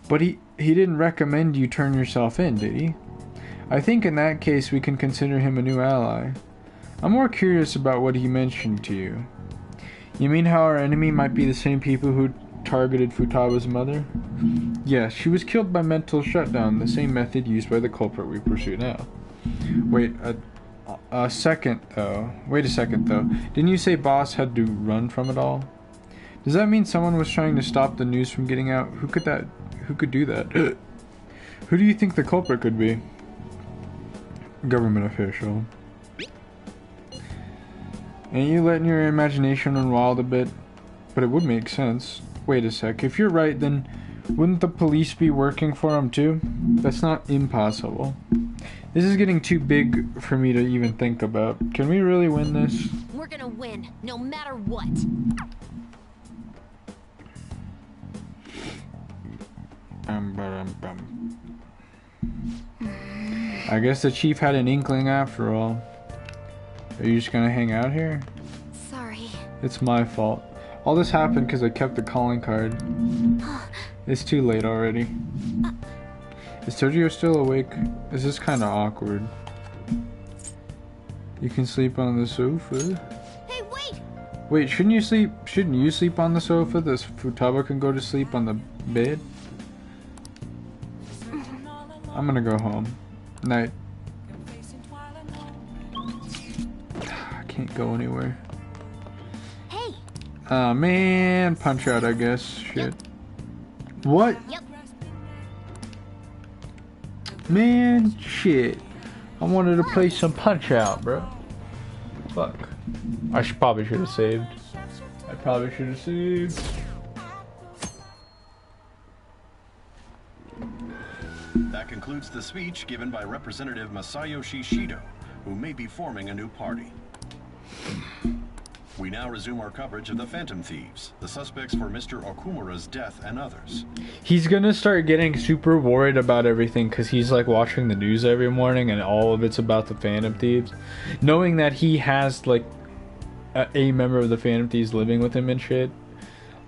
Speaker 1: But he didn't recommend you turn yourself in, did he? I think in that case we can consider him a new ally. I'm more curious about what he mentioned to you. You mean how our enemy might be the same people who targeted Futaba's mother? Yes, she was killed by mental shutdown, the same method used by the culprit we pursue now. Wait a second though. Didn't you say boss had to run from it all? Does that mean someone was trying to stop the news from getting out? Who could do that? Who do you think the culprit could be? Government official. Ain't you letting your imagination run wild a bit? But it would make sense. Wait a sec, if you're right, then wouldn't the police be working for him too? That's not impossible. This is getting too big for me to even think about. Can we really win this?
Speaker 2: We're gonna win, no matter what.
Speaker 1: I guess the chief had an inkling after all. Are you just gonna hang out here?
Speaker 2: Sorry.
Speaker 1: It's my fault. All this happened because I kept the calling card. It's too late already. Is Sergio still awake? This is kind of awkward. You can sleep on the sofa.
Speaker 2: Hey, wait!
Speaker 1: Wait, shouldn't you sleep on the sofa? This Futaba can go to sleep on the bed? I'm gonna go home. Night. I can't go anywhere.
Speaker 2: Hey.
Speaker 1: Aw, man. Punch out, I guess. Shit.
Speaker 2: Yep.
Speaker 1: What?
Speaker 2: Yep.
Speaker 1: Man, shit. I wanted to play some Punch Out, bro. Fuck. I probably should have saved.
Speaker 8: That concludes the speech given by Representative Masayoshi Shido, who may be forming a new party. We now resume our coverage of the Phantom Thieves, the suspects for Mr. Okumura's death and others.
Speaker 1: He's gonna start getting super worried about everything because he's like watching the news every morning and all of it's about the Phantom Thieves. Knowing that he has like a member of the Phantom Thieves living with him and shit.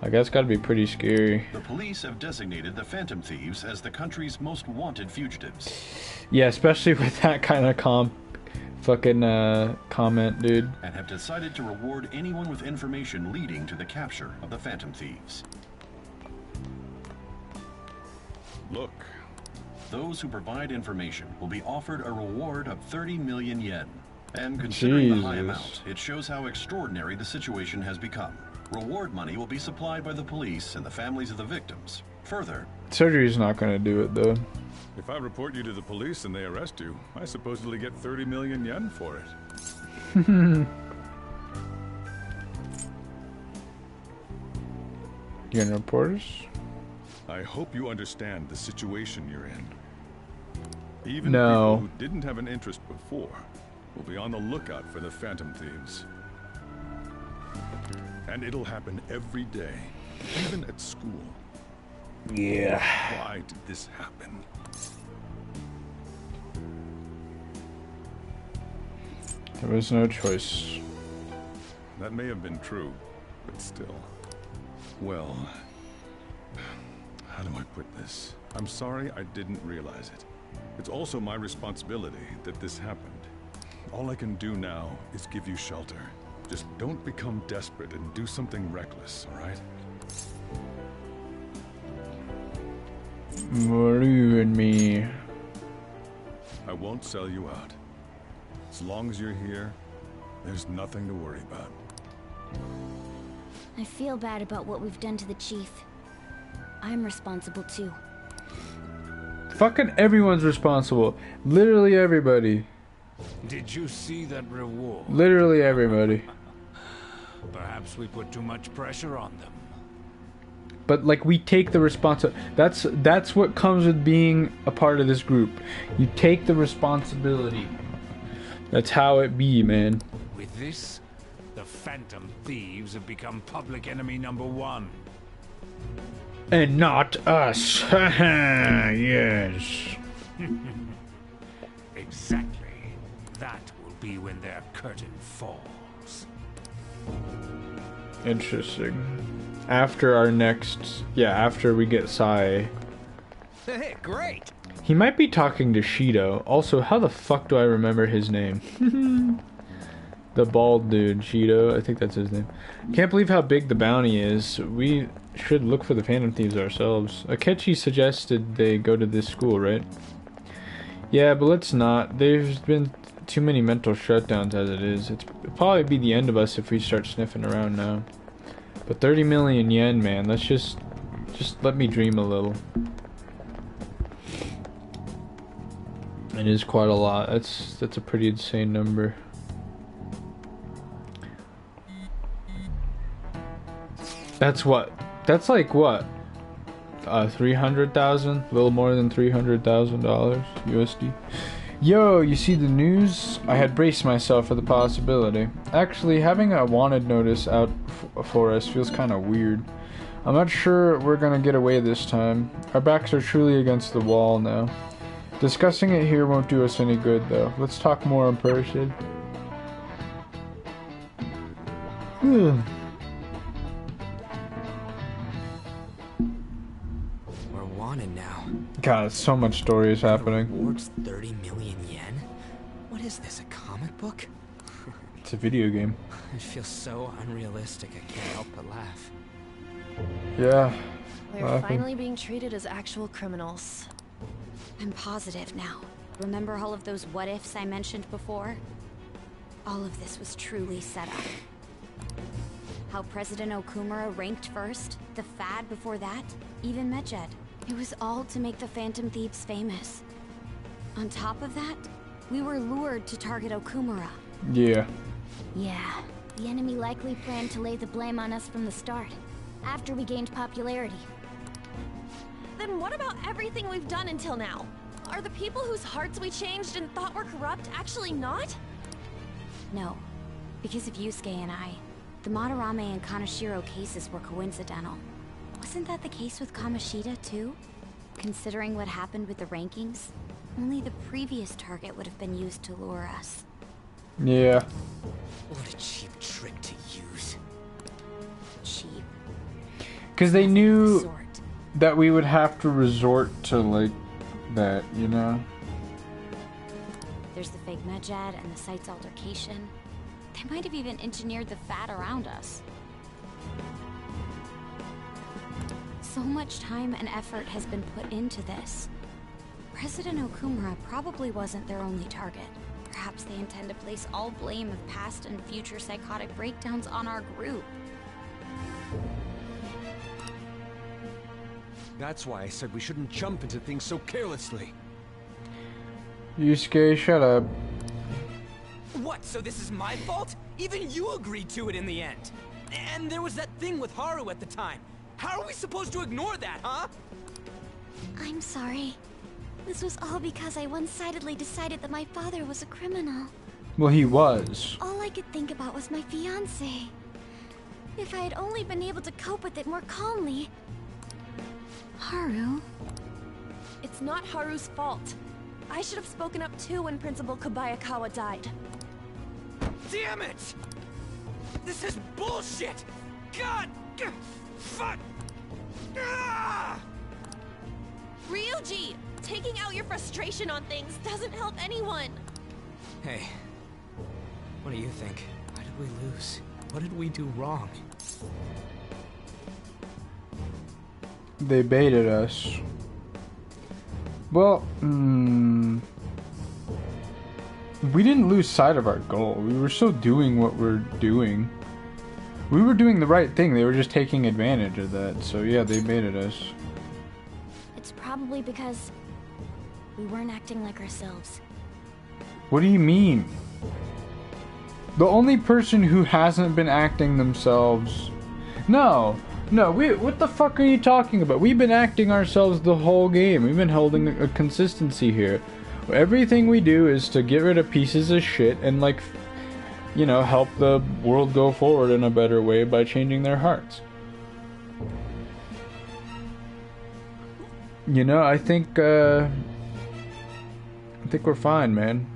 Speaker 1: Like that's gotta be pretty scary.
Speaker 8: The police have designated the Phantom Thieves as the country's most wanted fugitives.
Speaker 1: Yeah, especially with that kind of comment, dude.
Speaker 8: And have decided to reward anyone with information leading to the capture of the Phantom Thieves.
Speaker 9: Look.
Speaker 8: Those who provide information will be offered a reward of 30 million yen. And considering the high amount, it shows how extraordinary the situation has become. Reward money will be supplied by the police and the families of the victims. Further,
Speaker 1: Surgery's not gonna do it though.
Speaker 9: If I report you to the police and they arrest you, I supposedly get 30 million yen for it.
Speaker 1: You gonna report us?
Speaker 9: I hope you understand the situation you're in. Even
Speaker 1: No.
Speaker 9: people who didn't have an interest before will be on the lookout for the Phantom Thieves. And it'll happen every day, even at school.
Speaker 1: Yeah.
Speaker 9: Why did this happen?
Speaker 1: There was no choice.
Speaker 9: That may have been true, but still. Well, how do I put this? I'm sorry I didn't realize it. It's also my responsibility that this happened. All I can do now is give you shelter. Just don't become desperate and do something reckless, all right?
Speaker 1: Maru and me.
Speaker 9: I won't sell you out. As long as you're here, there's nothing to worry about.
Speaker 2: I feel bad about what we've done to the chief. I'm responsible too.
Speaker 1: Fucking everyone's responsible. Literally everybody.
Speaker 14: Did you see that reward?
Speaker 1: Literally everybody.
Speaker 14: Perhaps we put too much pressure on them.
Speaker 1: But like we take the responsibility. That's what comes with being a part of this group. You take the responsibility. That's how it be, man.
Speaker 14: With this, the Phantom Thieves have become public enemy #1.
Speaker 1: And not us. Haha, yes.
Speaker 14: Exactly. That will be when their curtain falls.
Speaker 1: Interesting. After our next... Yeah, after we get Sai.
Speaker 6: Hey, great!
Speaker 1: He might be talking to Shido. Also, how the fuck do I remember his name? The bald dude, Shido. I think that's his name. Can't believe how big the bounty is. We should look for the Phantom Thieves ourselves. Akechi suggested they go to this school, right? Yeah, but let's not. There's been too many mental shutdowns as it is. It'll probably be the end of us if we start sniffing around now. But 30 million yen, man. Let's just let me dream a little. It is quite a lot. That's a pretty insane number. That's what? That's like what? 300,000? A little more than $300,000 USD. Yo, you see the news? I had braced myself for the possibility. Actually, having a wanted notice out for us feels kind of weird. I'm not sure we're gonna get away this time. Our backs are truly against the wall now. Discussing it here won't do us any good, though. Let's talk more in person.
Speaker 5: We're wanted now.
Speaker 1: God, so much story is happening.
Speaker 5: Rewards 30 million yen? What is this, a comic book?
Speaker 1: It's a video game.
Speaker 5: It feels so unrealistic, I can't help but laugh.
Speaker 1: Yeah.
Speaker 16: We're finally being treated as actual criminals.
Speaker 2: I'm positive now. Remember all of those what-ifs I mentioned before? All of this was truly set up. How President Okumura ranked first, the Fad before that, even Medjed. It was all to make the Phantom Thieves famous. On top of that, we were lured to target Okumura.
Speaker 1: Yeah.
Speaker 2: Yeah, the enemy likely planned to lay the blame on us from the start, after we gained popularity.
Speaker 16: Then what about everything we've done until now? Are the people whose hearts we changed and thought were corrupt actually not?
Speaker 2: No, because of Yusuke and I, the Madarame and Kaneshiro cases were coincidental. Wasn't that the case with Kamoshida too? Considering what happened with the rankings, only the previous target would have been used to lure us.
Speaker 1: Yeah.
Speaker 5: What a cheap trick to use.
Speaker 2: Cheap.
Speaker 1: Because they knew that we would have to resort to, like, that, you know?
Speaker 2: There's the fake Medjed and the site's altercation. They might have even engineered the Fat around us. So much time and effort has been put into this. President Okumura probably wasn't their only target. Perhaps they intend to place all blame of past and future psychotic breakdowns on our group.
Speaker 4: That's why I said we shouldn't jump into things so carelessly.
Speaker 1: Yusuke, shut up.
Speaker 6: What, so this is my fault? Even you agreed to it in the end. And there was that thing with Haru at the time. How are we supposed to ignore that, huh?
Speaker 2: I'm sorry.
Speaker 7: This was all because I one-sidedly decided that my father was a criminal.
Speaker 1: Well, he was.
Speaker 7: All I could think about was my fiancé. If I had only been able to cope with it more calmly.
Speaker 16: Haru? It's not Haru's fault. I should have spoken up too when Principal Kobayakawa died.
Speaker 6: Damn it! This is bullshit! God! Fuck! Ah!
Speaker 16: Ryuji! Taking out your frustration on things doesn't help anyone!
Speaker 5: Hey, what do you think? Why did we lose? What did we do wrong?
Speaker 1: They baited us. Well, we didn't lose sight of our goal. We were still doing what we're doing. We were doing the right thing. They were just taking advantage of that. So yeah, they baited us.
Speaker 7: It's probably because we weren't acting like ourselves.
Speaker 1: What do you mean? The only person who hasn't been acting themselves... No, what the fuck are you talking about? We've been acting ourselves the whole game. We've been holding a consistency here. Everything we do is to get rid of pieces of shit and, like, you know, help the world go forward in a better way by changing their hearts. You know, I think we're fine, man.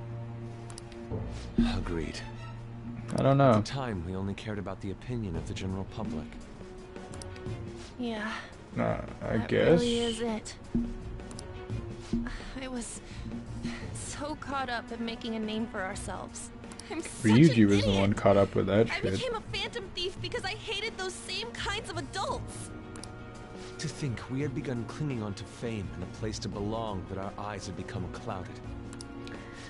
Speaker 4: Agreed.
Speaker 1: I don't know.
Speaker 4: At the time, we only cared about the opinion of the general public.
Speaker 16: Yeah.
Speaker 1: I
Speaker 16: that
Speaker 1: guess.
Speaker 16: Really is it. I was so caught up in making a name for ourselves. I'm such an
Speaker 1: Ryuji was
Speaker 16: idiot.
Speaker 1: the one caught up with that
Speaker 16: I
Speaker 1: shit.
Speaker 16: became a phantom thief because I hated those same kinds of adults.
Speaker 4: To think we had begun clinging onto fame and a place to belong, but our eyes had become clouded.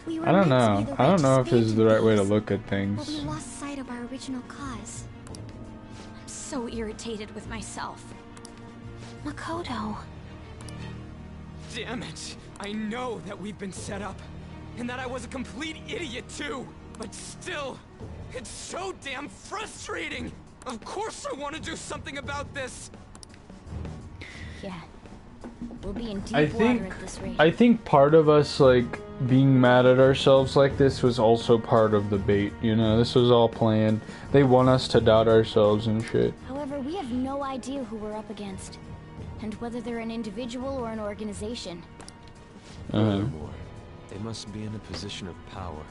Speaker 7: We were
Speaker 1: I don't
Speaker 7: meant to
Speaker 1: know.
Speaker 7: be the
Speaker 1: I don't know if
Speaker 7: righteous
Speaker 1: this is the right way to
Speaker 7: thieves,
Speaker 1: look at
Speaker 7: but
Speaker 1: things.
Speaker 7: we lost sight of our original cause.
Speaker 12: I'm so irritated with myself.
Speaker 7: Makoto.
Speaker 6: Damn it! I know that we've been set up, and that I was a complete idiot too! But still, it's so damn frustrating! Of course I want to do something about this!
Speaker 12: Yeah. We'll be in deep
Speaker 1: I
Speaker 12: water at this rate.
Speaker 1: think part of us, like, being mad at ourselves like this was also part of the bait, you know? This was all planned. They want us to doubt ourselves and shit.
Speaker 7: However, we have no idea who we're up against, and whether they're an individual or an organization.
Speaker 4: Furthermore, they must be in a position of power,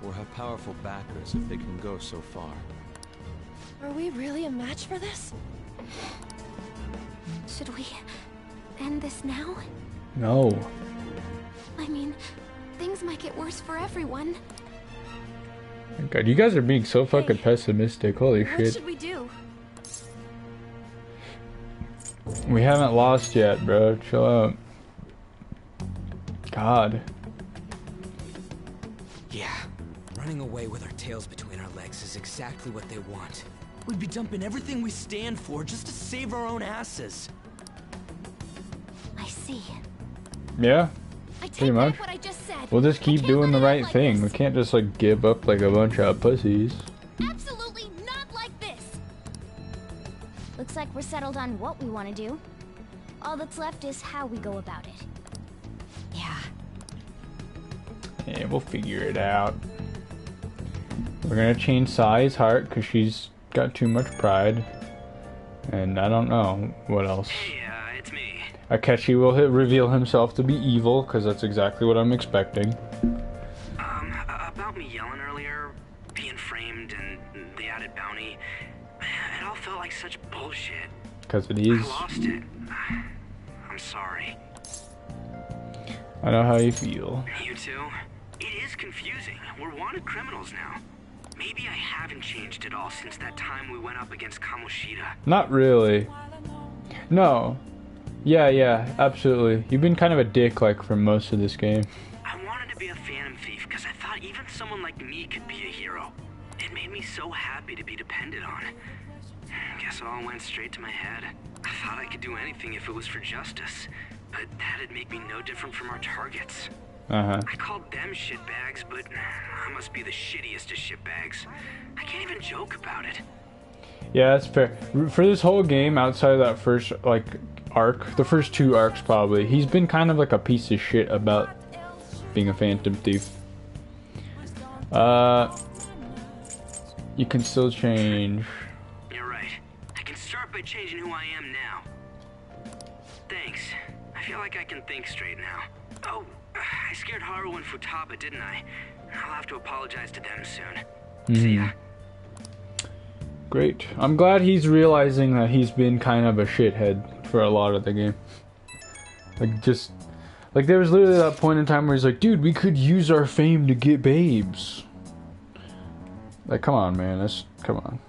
Speaker 4: or have powerful backers if they can go so far.
Speaker 16: Are we really a match for this?
Speaker 7: Should we end this now?
Speaker 1: No.
Speaker 7: I mean, things might get worse for everyone.
Speaker 1: God, you guys are being so fucking pessimistic. Holy
Speaker 16: What
Speaker 1: shit.
Speaker 16: should we do?
Speaker 1: We haven't lost yet, bro. Chill out. God.
Speaker 5: Yeah, running away with our tails between our legs is exactly what they want. We'd be dumping everything we stand for just to save our own asses.
Speaker 7: I see.
Speaker 1: Yeah.
Speaker 7: I
Speaker 1: Pretty
Speaker 7: take
Speaker 1: much.
Speaker 7: back what I just said.
Speaker 1: We'll just keep doing the right thing. We can't just, like, give up like a bunch of pussies.
Speaker 7: Absolutely not like this. Looks like we're settled on what we want to do. All that's left is how we go about it.
Speaker 12: Yeah.
Speaker 1: Yeah, we'll figure it out. We're gonna change Sai's heart because she's got too much pride. And I don't know what else.
Speaker 17: Hey, it's me.
Speaker 1: Akechi will reveal himself to be evil because that's exactly what I'm expecting.
Speaker 17: About me yelling earlier, being framed, and the added bounty, it all felt like such bullshit.
Speaker 1: Because it is.
Speaker 17: I lost it. I'm sorry.
Speaker 1: I know how you feel.
Speaker 17: You too? It is confusing. We're wanted criminals now. Maybe I haven't changed at all since that time we went up against Kamoshida.
Speaker 1: Not really. No. Yeah, absolutely. You've been kind of a dick, like, for most of this game.
Speaker 17: I wanted to be a phantom thief because I thought even someone like me could be a hero. It made me so happy to be depended on. Guess it all went straight to my head. I thought I could do anything if it was for justice, but that'd make me no different from our targets.
Speaker 1: Uh-huh.
Speaker 17: I called them shitbags, but I must be the shittiest of shitbags. I can't even joke about it.
Speaker 1: Yeah, that's fair. For this whole game, outside of that first, like, arc, the first 2 arcs probably, he's been kind of like a piece of shit about being a Phantom Thief. You can still change.
Speaker 17: You're right. I can start by changing who I am now. Thanks. I feel like I can think straight now. Oh, I scared Haru and Futaba, didn't I? I'll have to apologize to them soon. See ya.
Speaker 1: Great. I'm glad he's realizing that he's been kind of a shithead for a lot of the game. Like, there was literally that point in time where he's like, dude, we could use our fame to get babes. Like, come on, man. Come on.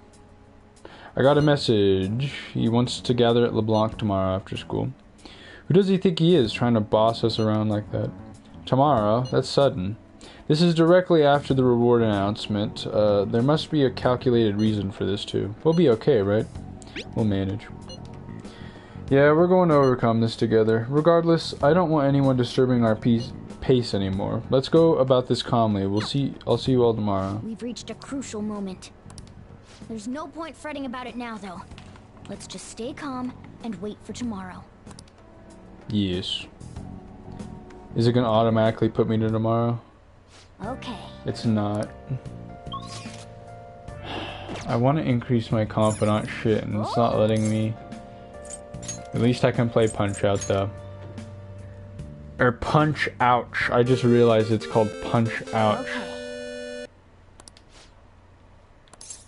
Speaker 1: I got a message. He wants to gather at LeBlanc tomorrow after school. Who does he think he is, trying to boss us around like that? Tomorrow? That's sudden. This is directly after the reward announcement. There must be a calculated reason for this, too. We'll be okay, right? We'll manage. Yeah, we're going to overcome this together. Regardless, I don't want anyone disturbing our pace anymore. Let's go about this calmly. I'll see you all tomorrow.
Speaker 7: We've reached a crucial moment. There's no point fretting about it now, though. Let's just stay calm and wait for tomorrow.
Speaker 1: Yes. Is it gonna automatically put me to tomorrow?
Speaker 7: Okay.
Speaker 1: It's not. I want to increase my confidant shit, and it's not letting me. At least I can play Punch Out, though. Or Punch Ouch. I just realized it's called Punch Ouch. Okay.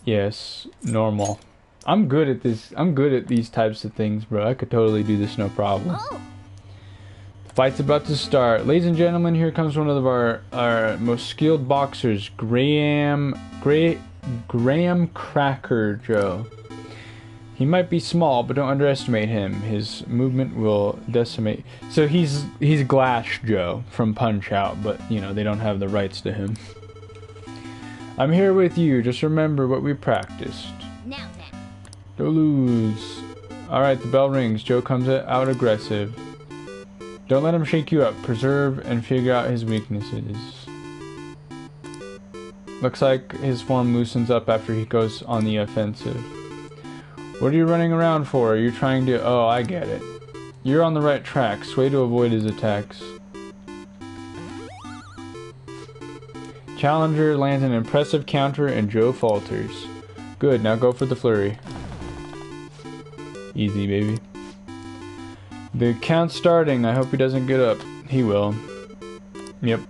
Speaker 1: Yes, normal. I'm good at this. I'm good at these types of things, bro. I could totally do this, no problem. Oh. Fight's about to start. Ladies and gentlemen, here comes one of our most skilled boxers, Graham Cracker Joe. He might be small, but don't underestimate him. His movement will decimate. So he's Glass Joe from Punch Out, but you know, they don't have the rights to him. I'm here with you. Just remember what we practiced.
Speaker 7: Now then.
Speaker 1: Don't lose. Alright, the bell rings. Joe comes out aggressive. Don't let him shake you up. Preserve and figure out his weaknesses. Looks like his form loosens up after he goes on the offensive. What are you running around for? Are you trying to... Oh, I get it. You're on the right track. Sway to avoid his attacks. Challenger lands an impressive counter and Joe falters. Good, now go for the flurry. Easy, baby. The count's starting. I hope he doesn't get up. He will. Yep.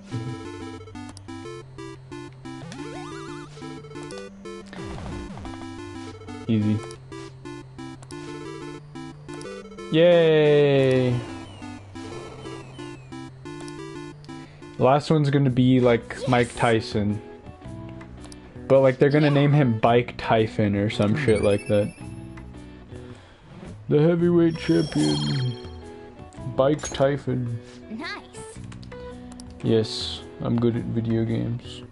Speaker 1: Easy. Yay! The last one's gonna be like Mike Tyson. But like they're gonna name him Bike Typhon or some shit like that. The heavyweight champion. Bike Typhon.
Speaker 7: Nice.
Speaker 1: Yes, I'm good at video games.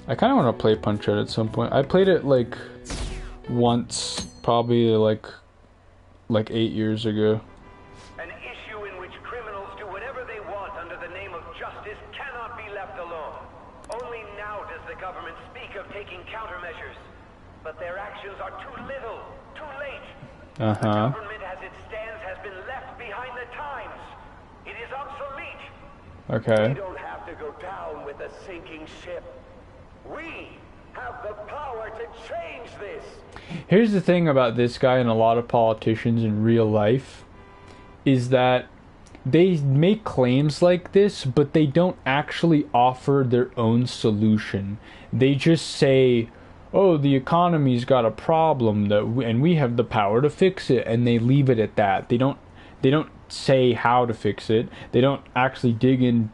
Speaker 1: I kind of want to play Punch Out at some point. I played it like once, probably like 8 years ago.
Speaker 18: An issue in which criminals do whatever they want under the name of justice cannot be left alone. Only now does the government speak of taking countermeasures. But their actions are too little, too late. The government as it stands has been left behind the times. It is obsolete.
Speaker 1: Okay.
Speaker 18: We don't have to go down with a sinking ship. We have the power to change this.
Speaker 1: Here's the thing about this guy and a lot of politicians in real life is that they make claims like this, but they don't actually offer their own solution. They just say, oh, the economy's got a problem and we have the power to fix it, and they leave it at that. They don't say how to fix it. They don't actually dig in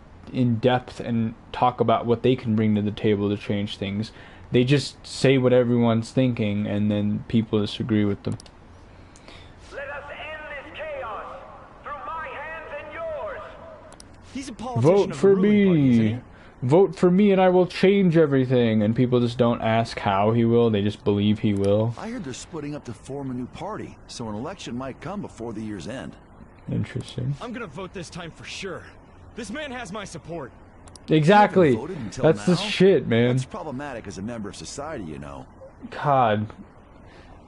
Speaker 1: depth and talk about what they can bring to the table to change things. They just say what everyone's thinking, and then people disagree with them.
Speaker 18: Let us end this chaos through my hands and yours.
Speaker 11: He's a politician.
Speaker 1: Vote for me. Vote for me and I will change everything. And people just don't ask how he will. They just believe he will.
Speaker 19: I heard they're splitting up to form a new party, so an election might come before the year's end.
Speaker 1: Interesting.
Speaker 6: I'm gonna vote this time for sure. This man has my support.
Speaker 1: Exactly. That's the shit, man.
Speaker 19: That's problematic as a member of society, you know.
Speaker 1: God.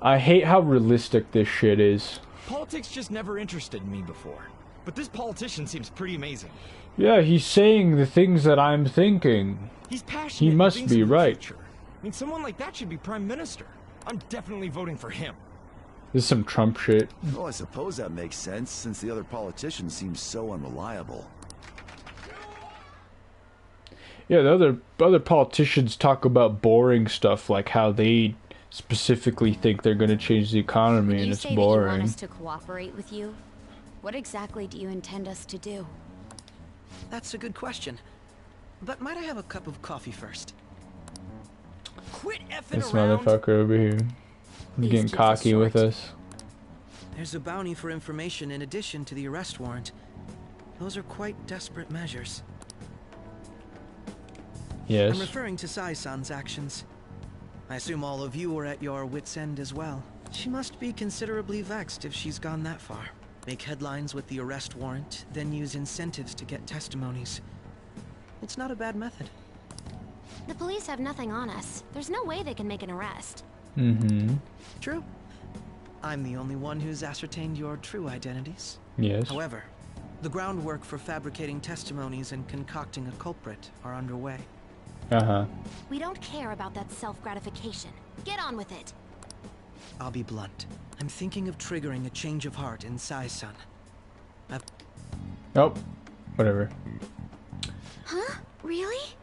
Speaker 1: I hate how realistic this shit is.
Speaker 11: Politics just never interested me before. But this politician seems pretty amazing.
Speaker 1: Yeah, he's saying the things that I'm thinking.
Speaker 11: He's passionate.
Speaker 1: He must
Speaker 11: thinks
Speaker 1: be
Speaker 11: of the
Speaker 1: right.
Speaker 11: future. I mean, someone like that should be prime minister. I'm definitely voting for him.
Speaker 1: This is some Trump shit.
Speaker 19: Well, I suppose that makes sense, since the other politicians seem so unreliable.
Speaker 1: Yeah, the other politicians talk about boring stuff, like how they specifically think they're going to change the economy, and it's
Speaker 12: You say that you want
Speaker 1: boring.
Speaker 12: us to cooperate with you? What exactly do you intend us to do?
Speaker 5: That's a good question. But might I have a cup of coffee first?
Speaker 11: Quit effing
Speaker 1: This
Speaker 11: around.
Speaker 1: motherfucker over here. He's getting
Speaker 5: keep
Speaker 1: cocky
Speaker 5: this
Speaker 1: with
Speaker 5: short.
Speaker 1: us.
Speaker 5: There's a bounty for information in addition to the arrest warrant. Those are quite desperate measures.
Speaker 1: Yes.
Speaker 5: I'm referring to Sai-san's actions. I assume all of you are at your wits' end as well. She must be considerably vexed if she's gone that far. Make headlines with the arrest warrant, then use incentives to get testimonies. It's not a bad method.
Speaker 7: The police have nothing on us. There's no way they can make an arrest.
Speaker 1: Mm-hmm.
Speaker 5: True. I'm the only one who's ascertained your true identities.
Speaker 1: Yes.
Speaker 5: However, the groundwork for fabricating testimonies and concocting a culprit are underway.
Speaker 1: Uh-huh.
Speaker 7: We don't care about that self-gratification. Get on with it.
Speaker 5: I'll be blunt. I'm thinking of triggering a change of heart in Sai-san.
Speaker 1: Oh, whatever.
Speaker 7: Huh? Really?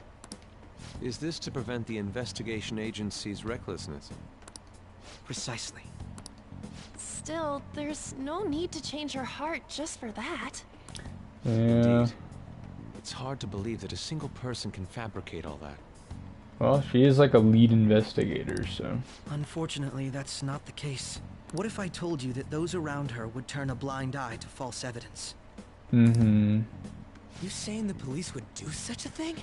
Speaker 4: Is this to prevent the investigation agency's recklessness?
Speaker 5: Precisely.
Speaker 16: Still, there's no need to change her heart just for that.
Speaker 1: Yeah.
Speaker 4: Indeed. It's hard to believe that a single person can fabricate all that.
Speaker 1: Well, she is like a lead investigator, so.
Speaker 5: Unfortunately, that's not the case. What if I told you that those around her would turn a blind eye to false evidence?
Speaker 1: Mm-hmm.
Speaker 11: You saying the police would do such a thing?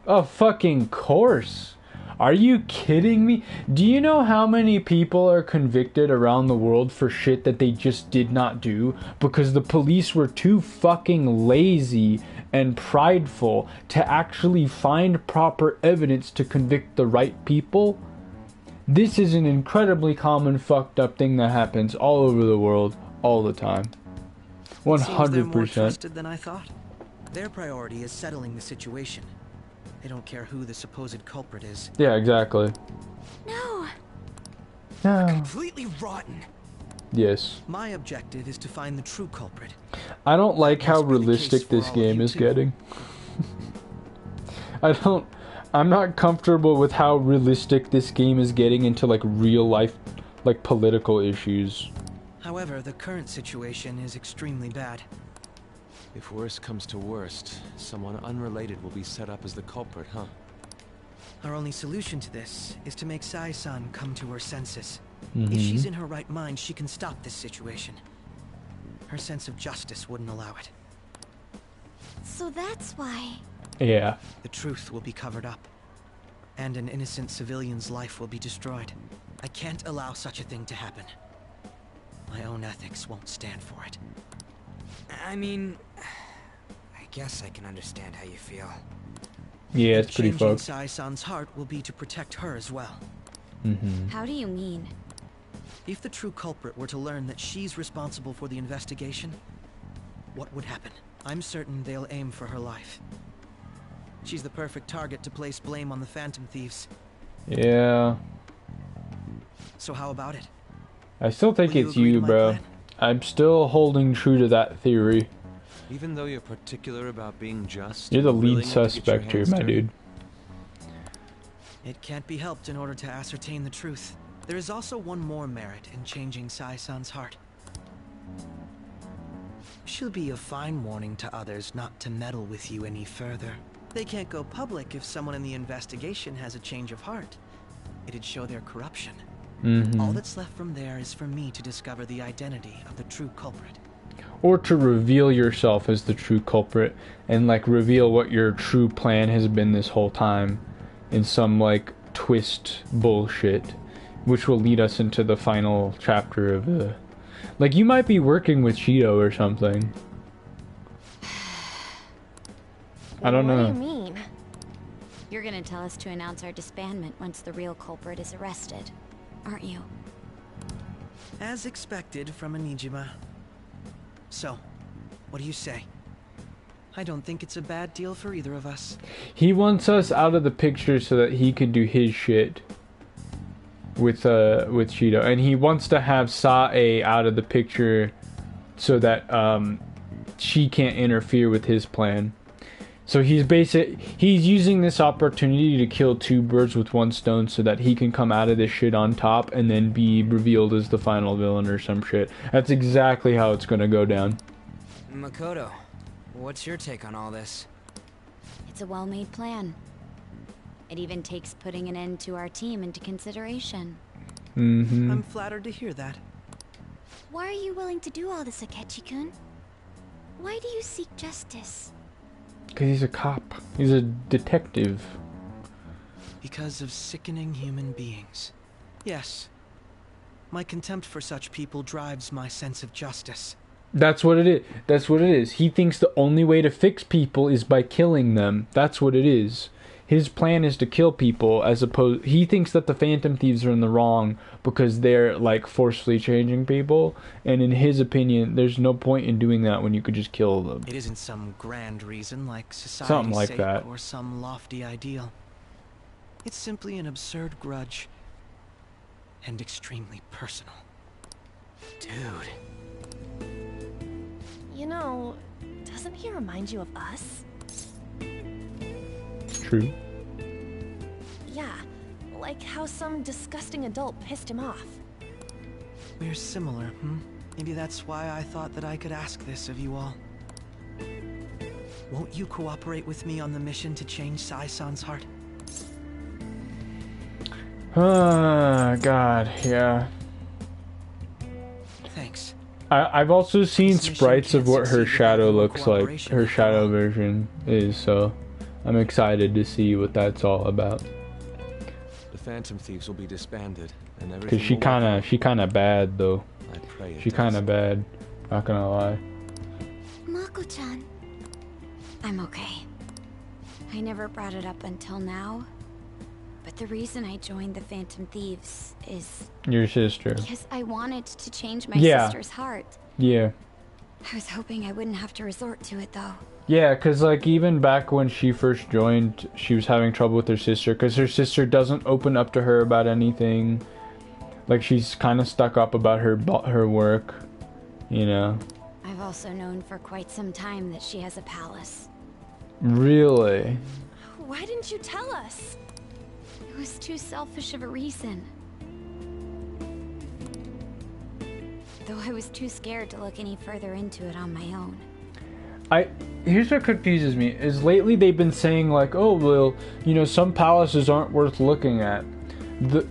Speaker 1: Of fucking course. Are you kidding me? Do you know how many people are convicted around the world for shit that they just did not do because the police were too fucking lazy and prideful to actually find proper evidence to convict the right people? This is an incredibly common fucked up thing that happens all over the world all the time.
Speaker 5: Seems they're more
Speaker 1: 100%.
Speaker 5: trusted than I thought. Their priority is settling the situation. They don't care who the supposed culprit is.
Speaker 1: Yeah, exactly.
Speaker 7: No.
Speaker 1: No.
Speaker 5: Completely rotten.
Speaker 1: Yes.
Speaker 5: My objective is to find the true culprit.
Speaker 1: I don't like how realistic this game is getting. I'm not comfortable with how realistic this game is getting into like real life, like political issues.
Speaker 5: However, the current situation is extremely bad.
Speaker 4: If worst comes to worst, someone unrelated will be set up as the culprit, huh?
Speaker 5: Our only solution to this is to make Sai-san come to her senses.
Speaker 1: Mhm.
Speaker 5: If she's in her right mind, she can stop this situation. Her sense of justice wouldn't allow it.
Speaker 7: So that's why.
Speaker 1: Yeah.
Speaker 5: The truth will be covered up, and an innocent civilian's life will be destroyed. I can't allow such a thing to happen. My own ethics won't stand for it.
Speaker 6: I mean, I guess I can understand how you feel.
Speaker 1: Yeah, it's pretty
Speaker 5: Changing
Speaker 1: fucked.
Speaker 5: Sai-san's heart will be to protect her as well.
Speaker 1: Mm-hmm.
Speaker 12: How do you mean?
Speaker 5: If the true culprit were to learn that she's responsible for the investigation, what would happen? I'm certain they'll aim for her life. She's the perfect target to place blame on the Phantom Thieves.
Speaker 1: Yeah.
Speaker 5: So how about it?
Speaker 1: I still think
Speaker 5: Will you
Speaker 1: it's
Speaker 5: agree
Speaker 1: you,
Speaker 5: to my
Speaker 1: bro.
Speaker 5: plan?
Speaker 1: I'm still holding true to that theory.
Speaker 4: Even though you're particular about being just,
Speaker 1: You're the
Speaker 4: and
Speaker 1: lead
Speaker 4: willing to get your
Speaker 1: suspect here,
Speaker 4: hands
Speaker 1: my
Speaker 4: dirty?
Speaker 1: dude.
Speaker 5: It can't be helped in order to ascertain the truth. There is also one more merit in changing Sai-san's heart. She'll be a fine warning to others not to meddle with you any further. They can't go public if someone in the investigation has a change of heart. It'd show their corruption.
Speaker 1: Mhm.
Speaker 5: All that's left from there is for me to discover the identity of the true culprit.
Speaker 1: Or to reveal yourself as the true culprit and like reveal what your true plan has been this whole time in some like twist bullshit, which will lead us into the final chapter of the... Like, you might be working with Cheeto or something. I don't know.
Speaker 12: What do you mean? You're gonna tell us to announce our disbandment once the real culprit is arrested, aren't you?
Speaker 5: As expected from a Nijima. So, what do you say? I don't think it's a bad deal for either of us.
Speaker 1: He wants us out of the picture so that he can do his shit with Shido, and he wants to have Sae out of the picture so that she can't interfere with his plan. So he's using this opportunity to kill two birds with one stone so that he can come out of this shit on top and then be revealed as the final villain or some shit. That's exactly how it's gonna go down.
Speaker 20: Makoto, what's your take on all this?
Speaker 12: It's a well-made plan. It even takes putting an end to our team into consideration.
Speaker 5: I'm flattered to hear that.
Speaker 7: Why are you willing to do all this, Akechi-kun? Why do you seek justice?
Speaker 1: Because he's a cop. He's a detective.
Speaker 5: Because of sickening human beings. Yes. My contempt for such people drives my sense of justice.
Speaker 1: That's what it is. That's what it is. He thinks the only way to fix people is by killing them. That's what it is. His plan is to kill people as opposed... He thinks that the Phantom Thieves are in the wrong because they're, like, forcefully changing people. And in his opinion, there's no point in doing that when you could just kill them.
Speaker 5: It isn't some grand reason like society's
Speaker 1: Something like
Speaker 5: sake
Speaker 1: that.
Speaker 5: or some lofty ideal. It's simply an absurd grudge. And extremely personal.
Speaker 16: Dude. You know, doesn't he remind you of us?
Speaker 1: True.
Speaker 16: Yeah, like how some disgusting adult pissed him off.
Speaker 5: We're similar, Maybe that's why I thought that I could ask this of you all. Won't you cooperate with me on the mission to change Sai-san's heart?
Speaker 1: Ah, God, yeah.
Speaker 5: Thanks.
Speaker 1: I've also seen sprites of what her shadow looks like. Her shadow version is, so I'm excited to see what that's all about.
Speaker 4: The Phantom Thieves will be disbanded, and everything.
Speaker 1: Cause she kinda bad though.
Speaker 4: I pray
Speaker 1: She kinda bad. Not gonna lie.
Speaker 7: Mako-chan.
Speaker 12: I'm okay. I never brought it up until now. But the reason I joined the Phantom Thieves is...
Speaker 1: Your sister.
Speaker 12: Because I wanted to change my
Speaker 1: Yeah.
Speaker 12: sister's heart.
Speaker 1: Yeah.
Speaker 12: I was hoping I wouldn't have to resort to it, though.
Speaker 1: Yeah, because, like, even back when she first joined, she was having trouble with her sister, because her sister doesn't open up to her about anything. Like, she's kind of stuck up about her work, you know.
Speaker 12: I've also known for quite some time that she has a palace.
Speaker 1: Really?
Speaker 16: Why didn't you tell us?
Speaker 12: It was too selfish of a reason. Though I was too scared to look any further into it on my own.
Speaker 1: Here's what confuses me, is lately they've been saying, like, oh, well, you know, some palaces aren't worth looking at.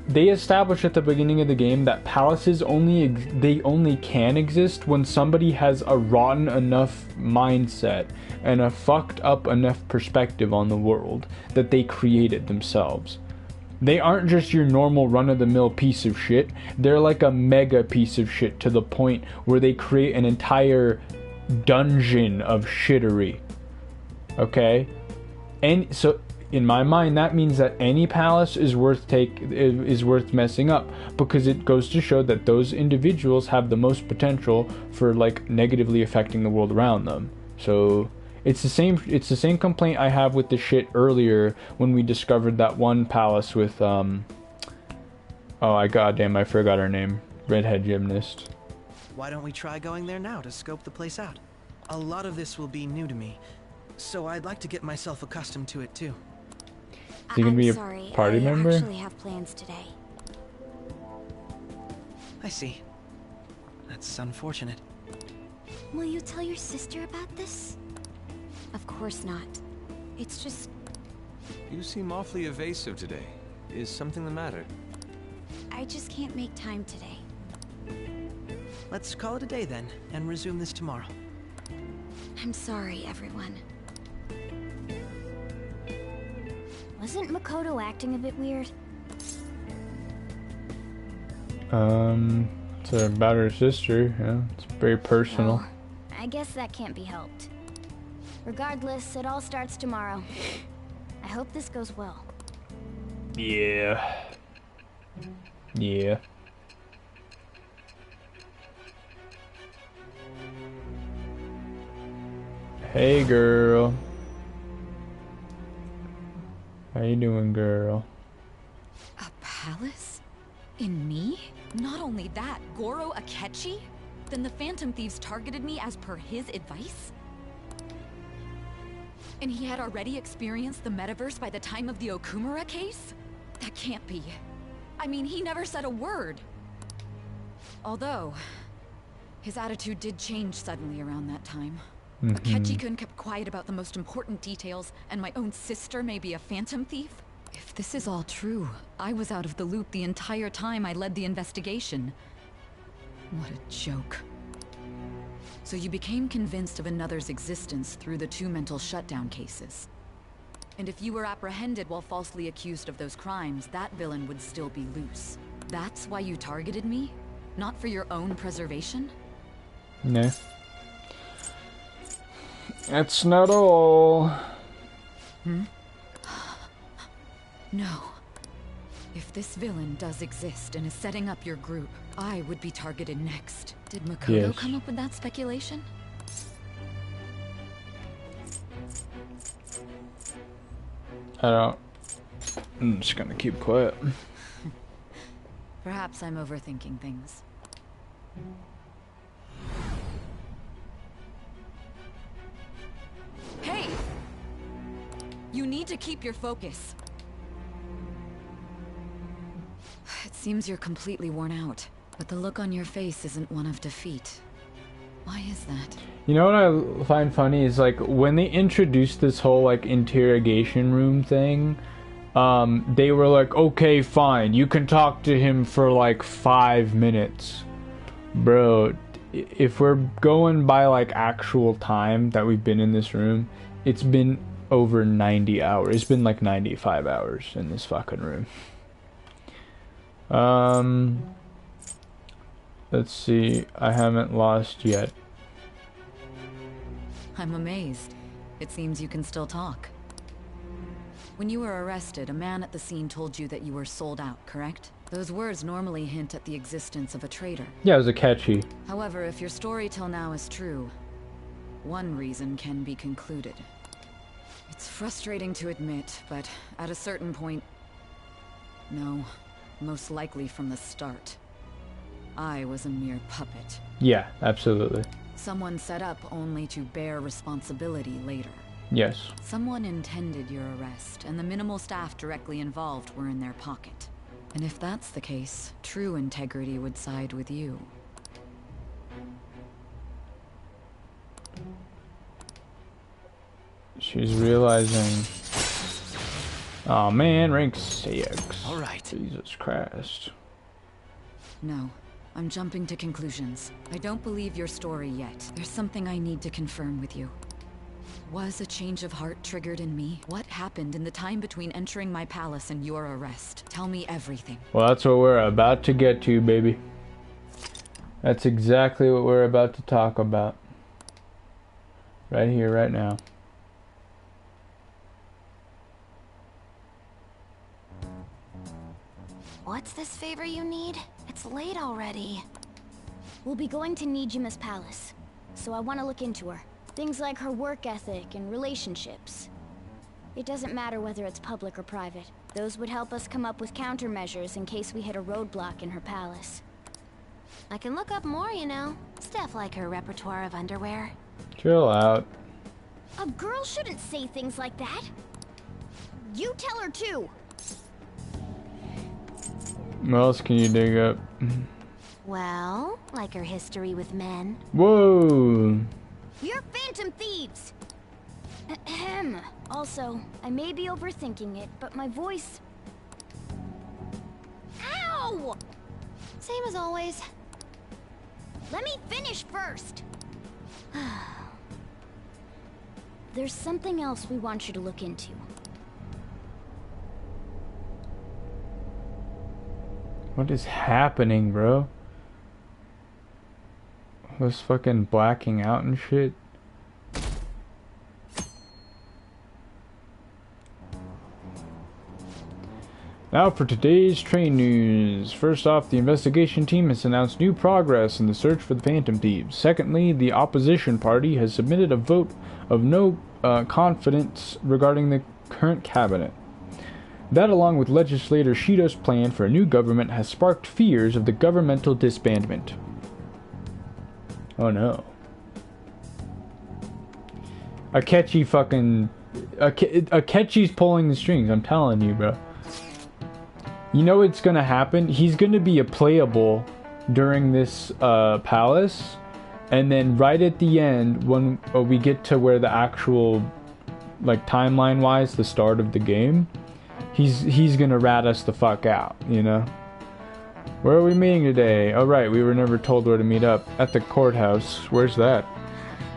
Speaker 1: They established at the beginning of the game that palaces only can exist when somebody has a rotten enough mindset and a fucked up enough perspective on the world that they created themselves. They aren't just your normal run-of-the-mill piece of shit. They're like a mega piece of shit to the point where they create an entire dungeon of shittery. Okay? And so in my mind that means that any palace is worth messing up, because it goes to show that those individuals have the most potential for, like, negatively affecting the world around them. So it's the same complaint I have with the shit earlier when we discovered that one palace with I forgot her name. Redhead gymnast.
Speaker 5: Why don't we try going there now to scope the place out? A lot of this will be new to me, so I'd like to get myself accustomed to it too.
Speaker 1: Is he gonna be a party member?
Speaker 12: I actually have plans today.
Speaker 5: I see. That's unfortunate.
Speaker 7: Will you tell your sister about this?
Speaker 12: Of course not. It's just...
Speaker 4: You seem awfully evasive today. Is something the matter?
Speaker 12: I just can't make time today.
Speaker 5: Let's call it a day then, and resume this tomorrow.
Speaker 12: I'm sorry, everyone.
Speaker 7: Wasn't Makoto acting a bit weird?
Speaker 1: It's about her sister, yeah. It's very personal.
Speaker 7: Well, I guess that can't be helped. Regardless, it all starts tomorrow. I hope this goes well.
Speaker 1: Yeah. Yeah. Hey, girl. How you doing, girl?
Speaker 13: A palace? In me? Not only that, Goro Akechi? Then the Phantom Thieves targeted me as per his advice? And he had already experienced the metaverse by the time of the Okumura case? That can't be. I mean, he never said a word. Although, his attitude did change suddenly around that time. Akechi-kun kept quiet about the most important details, and my own sister may be a Phantom Thief? If this is all true, I was out of the loop the entire time I led the investigation. What a joke. So you became convinced of another's existence through the 2 mental shutdown cases. And if you were apprehended while falsely accused of those crimes, that villain would still be loose. That's why you targeted me? Not for your own preservation?
Speaker 1: No. That's not all.
Speaker 13: No. If this villain does exist and is setting up your group, I would be targeted next. Did Makoto come up with that speculation?
Speaker 1: I'm just gonna keep quiet.
Speaker 13: Perhaps I'm overthinking things. Hey! You need to keep your focus. It seems you're completely worn out, but the look on your face isn't one of defeat. Why is that?
Speaker 1: You know what I find funny is, like, when they introduced this whole, like, interrogation room thing, they were like, okay, fine, you can talk to him for, like, 5 minutes. Bro, if we're going by, like, actual time that we've been in this room, it's been over 90 hours. It's been, like, 95 hours in this fucking room. Let's see. I haven't lost yet.
Speaker 13: I'm amazed. It seems you can still talk. When you were arrested, a man at the scene told you that you were sold out, correct? Those words normally hint at the existence of a traitor.
Speaker 1: Yeah, it was Akechi.
Speaker 13: However, if your story till now is true, one reason can be concluded. It's frustrating to admit, but at a certain point... No, most likely from the start. I was a mere puppet.
Speaker 1: Yeah, absolutely.
Speaker 13: Someone set up only to bear responsibility later.
Speaker 1: Yes.
Speaker 13: Someone intended your arrest, and the minimal staff directly involved were in their pocket. And if that's the case, true integrity would side with you.
Speaker 1: She's realizing... Oh man, rank 6.
Speaker 20: All right.
Speaker 1: Jesus Christ.
Speaker 13: No. I'm jumping to conclusions. I don't believe your story yet. There's something I need to confirm with you. Was a change of heart triggered in me? What happened in the time between entering my palace and your arrest? Tell me everything.
Speaker 1: Well, that's what we're about to get to, baby. That's exactly what we're about to talk about. Right here, right now.
Speaker 7: What's this favor you need? It's late already. We'll be going to Nijima's palace, so I want to look into her. Things like her work ethic and relationships. It doesn't matter whether it's public or private. Those would help us come up with countermeasures in case we hit a roadblock in her palace. I can look up more, you know. Stuff like her repertoire of underwear.
Speaker 1: Chill out.
Speaker 7: A girl shouldn't say things like that. You tell her too.
Speaker 1: What else can you dig up?
Speaker 7: Well, like her history with men.
Speaker 1: Whoa!
Speaker 7: You're Phantom Thieves! Ahem. Also, I may be overthinking it, but my voice... Ow! Same as always. Let me finish first! There's something else we want you to look into.
Speaker 1: What is happening, bro? Was fucking blacking out and shit. Now for today's train news. First off, the investigation team has announced new progress in the search for the Phantom Thieves. Secondly, the opposition party has submitted a vote of no confidence regarding the current cabinet. That, along with legislator Shido's plan for a new government, has sparked fears of the governmental disbandment. Oh no. Akechi's pulling the strings, I'm telling you, bro. You know what's gonna happen? He's gonna be a playable during this palace, and then right at the end, when we get to where the actual, like, timeline-wise, the start of the game, he's gonna rat us the fuck out, you know? Where are we meeting today? Oh right, we were never told where to meet up. At the courthouse. Where's that?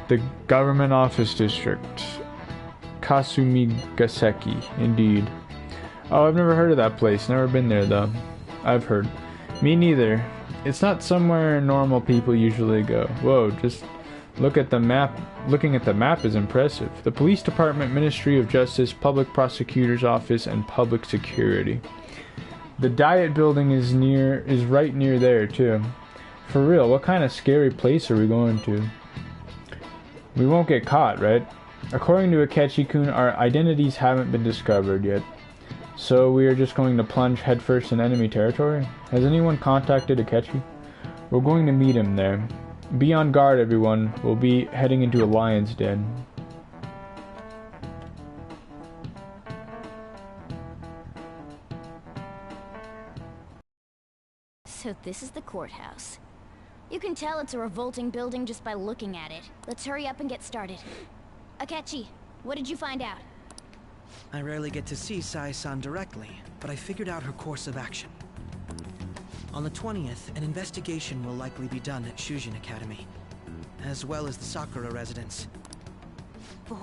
Speaker 1: The government office district. Kasumigaseki, indeed. Oh, I've never heard of that place. Never been there, though. I've heard. Me neither. It's not somewhere normal people usually go. Whoa, just look at the map. Looking at the map is impressive. The Police Department, Ministry of Justice, Public Prosecutor's Office, and Public Security. The Diet Building is right near there, too. For real, what kind of scary place are we going to? We won't get caught, right? According to Akechi-kun, our identities haven't been discovered yet. So we are just going to plunge headfirst in enemy territory? Has anyone contacted Akechi? We're going to meet him there. Be on guard, everyone. We'll be heading into a lion's den.
Speaker 7: So this is the courthouse. You can tell it's a revolting building just by looking at it. Let's hurry up and get started. Akechi, what did you find out?
Speaker 5: I rarely get to see Sae-san directly, but I figured out her course of action. On the 20th, an investigation will likely be done at Shujin Academy, as well as the Sakura residence.
Speaker 7: For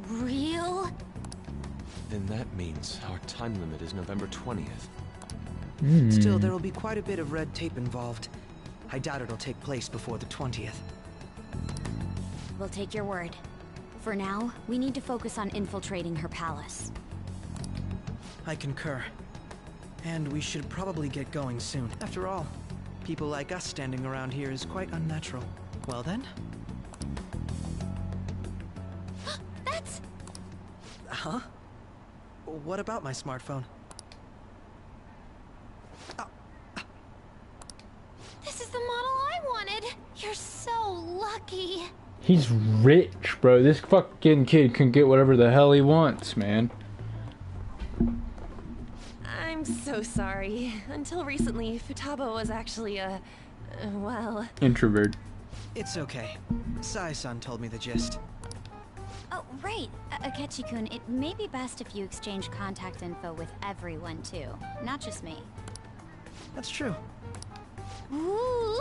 Speaker 7: real?
Speaker 4: Then that means our time limit is November 20th.
Speaker 5: Still, there will be quite a bit of red tape involved. I doubt it'll take place before the 20th.
Speaker 7: We'll take your word. For now, we need to focus on infiltrating her palace.
Speaker 5: I concur. And we should probably get going soon. After all, people like us standing around here is quite unnatural. Well then?
Speaker 7: That's...
Speaker 5: Huh? What about my smartphone?
Speaker 7: This is the model I wanted! You're so lucky!
Speaker 1: He's rich, bro. This fucking kid can get whatever the hell he wants, man.
Speaker 16: I'm so sorry. Until recently, Futaba was actually a... well...
Speaker 1: introvert.
Speaker 5: It's okay. Sae-san told me the gist.
Speaker 7: Oh, right. Akechi-kun, it may be best if you exchange contact info with everyone, too. Not just me.
Speaker 5: That's true.
Speaker 7: Ooh!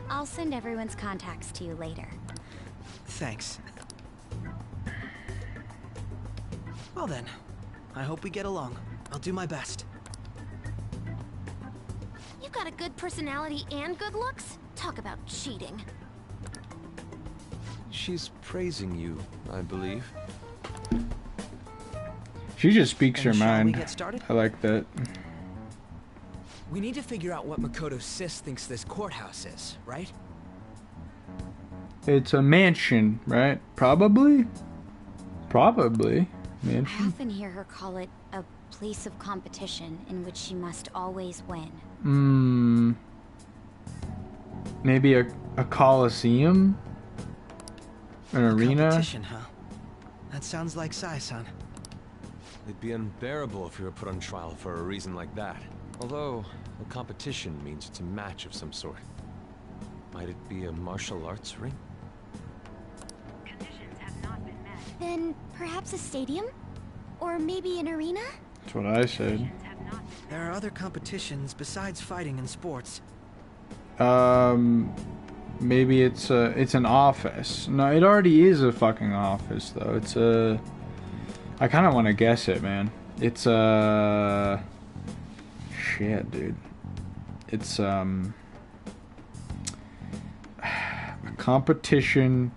Speaker 7: I'll send everyone's contacts to you later.
Speaker 5: Thanks. Well then, I hope we get along. I'll do my best.
Speaker 7: You've got a good personality and good looks? Talk about cheating.
Speaker 4: She's praising you, I believe.
Speaker 1: She just speaks her
Speaker 5: Shall we
Speaker 1: mind.
Speaker 5: get started?
Speaker 1: I like that.
Speaker 20: We need to figure out what Makoto Sis thinks this courthouse is, right?
Speaker 1: It's a mansion, right? Probably? Probably.
Speaker 7: I
Speaker 1: Mansion?
Speaker 7: often hear her call it a place of competition in which she must always win.
Speaker 1: Maybe a coliseum? An arena?
Speaker 5: Competition, huh? That sounds like Sae-san.
Speaker 4: It'd be unbearable if we were put on trial for a reason like that. Although, a competition means it's a match of some sort. Might it be a martial arts ring?
Speaker 2: Conditions have not been met.
Speaker 7: Then perhaps a stadium? Or maybe an arena?
Speaker 1: That's what I said.
Speaker 5: There are other competitions besides fighting and sports.
Speaker 1: Maybe it's an office. No, it already is a fucking office, though. It's a... I kind of want to guess it, man. It's a... Shit, dude. It's, a competition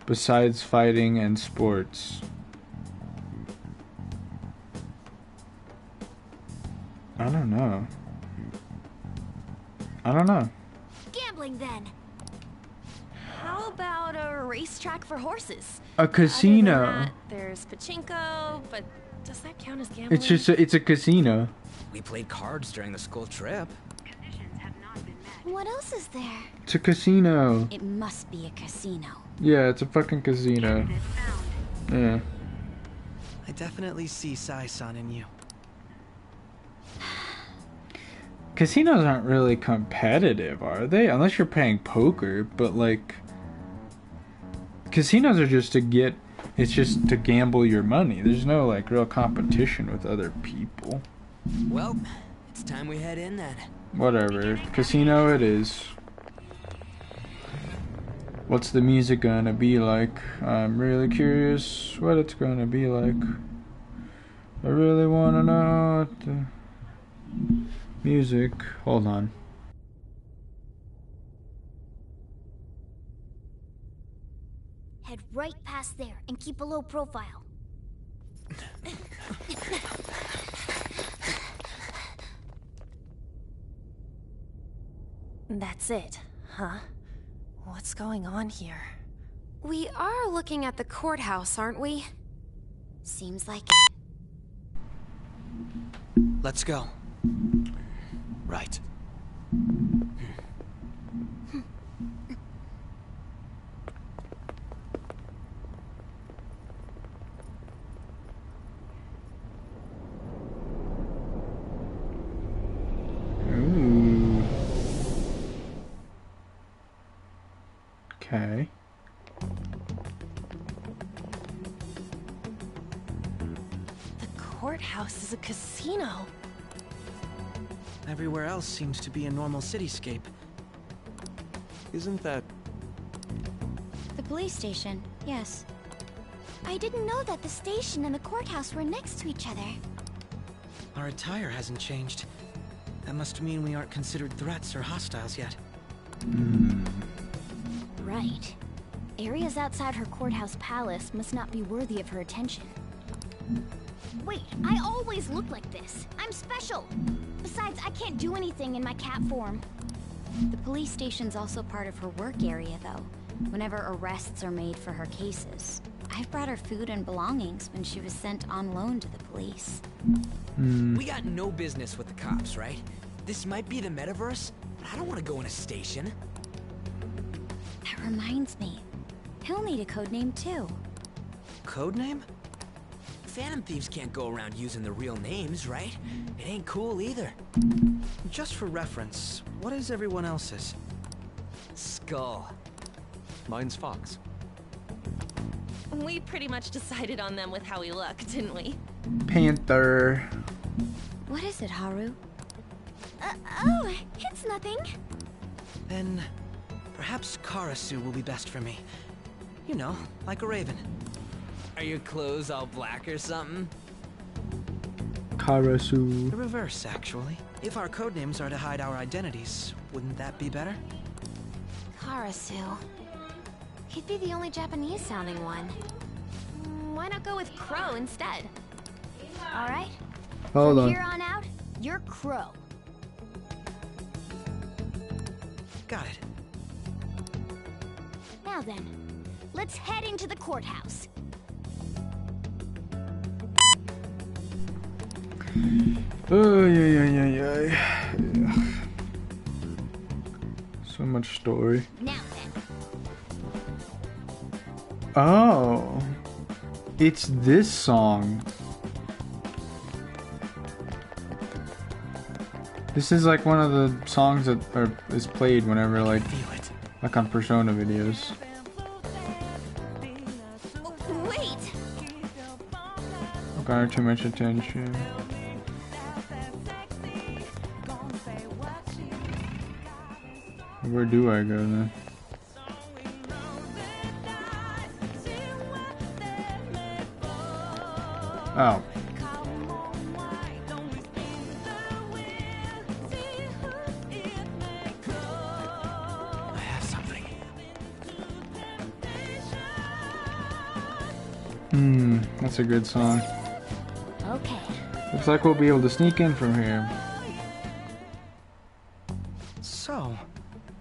Speaker 1: besides fighting and sports. I don't know. I don't know.
Speaker 16: Gambling then. How about a racetrack for horses?
Speaker 1: A casino.
Speaker 16: Other than that, there's pachinko, but does that count as gambling?
Speaker 1: It's just it's a casino.
Speaker 20: We played cards during the school trip.
Speaker 7: What else is there?
Speaker 1: It's a casino.
Speaker 7: It must be a casino.
Speaker 1: Yeah, it's a fucking casino. Yeah.
Speaker 5: I definitely see Sai-san in you.
Speaker 1: Casinos aren't really competitive, are they? Unless you're playing poker, but like... Casinos are just to get... It's just to gamble your money. There's no like real competition with other people.
Speaker 20: Well, it's time we head in then.
Speaker 1: Whatever. Casino it is. What's the music gonna be like? I'm really curious what it's gonna be like. I really wanna know what the music. Hold on.
Speaker 7: Head right past there and keep a low profile.
Speaker 16: That's it, huh? What's going on here?
Speaker 12: We are looking at the courthouse, aren't we?
Speaker 7: Seems like it.
Speaker 5: Let's go.
Speaker 20: Right.
Speaker 1: Ooh. Okay.
Speaker 16: The courthouse is a casino.
Speaker 5: Everywhere else seems to be a normal cityscape.
Speaker 4: Isn't that...
Speaker 7: The police station, yes. I didn't know that the station and the courthouse were next to each other.
Speaker 5: Our attire hasn't changed. That must mean we aren't considered threats or hostiles yet.
Speaker 7: Right. Areas outside her courthouse palace must not be worthy of her attention. Wait, I always look like this. I'm special. Besides, I can't do anything in my cat form.
Speaker 15: The police station's also part of her work area, though, whenever arrests are made for her cases. I've brought her food and belongings when she was sent on loan to the police.
Speaker 20: We got no business with the cops, right? This might be the metaverse, but I don't want to go in a station.
Speaker 15: That reminds me. He'll need a code name, too.
Speaker 5: Code name?
Speaker 20: Phantom thieves can't go around using their real names, right? It ain't cool either.
Speaker 5: Just for reference, what is everyone else's?
Speaker 20: Skull.
Speaker 4: Mine's Fox.
Speaker 16: We pretty much decided on them with how we look, didn't we?
Speaker 1: Panther.
Speaker 15: What is it, Haru?
Speaker 7: Oh, it's nothing.
Speaker 5: Then, perhaps Karasu will be best for me. You know, like a raven.
Speaker 20: Are your clothes all black or something?
Speaker 1: Karasu.
Speaker 5: The reverse, actually. If our codenames are to hide our identities, wouldn't that be better?
Speaker 12: Karasu. He'd be the only Japanese-sounding one.
Speaker 16: Why not go with Crow instead?
Speaker 7: All right.
Speaker 1: Hold
Speaker 7: From
Speaker 1: on.
Speaker 7: here on out, you're Crow.
Speaker 5: Got it.
Speaker 7: Now then, let's head into the courthouse.
Speaker 1: Oh, yeah. So much story.
Speaker 7: Now then.
Speaker 1: Oh. It's this song. This is like one of the songs that is played whenever like on Persona videos.
Speaker 16: Wait!
Speaker 1: Garner too much attention. Where do I go then? Oh.
Speaker 20: I have something.
Speaker 1: That's a good song.
Speaker 7: Okay.
Speaker 1: Looks like we'll be able to sneak in from here.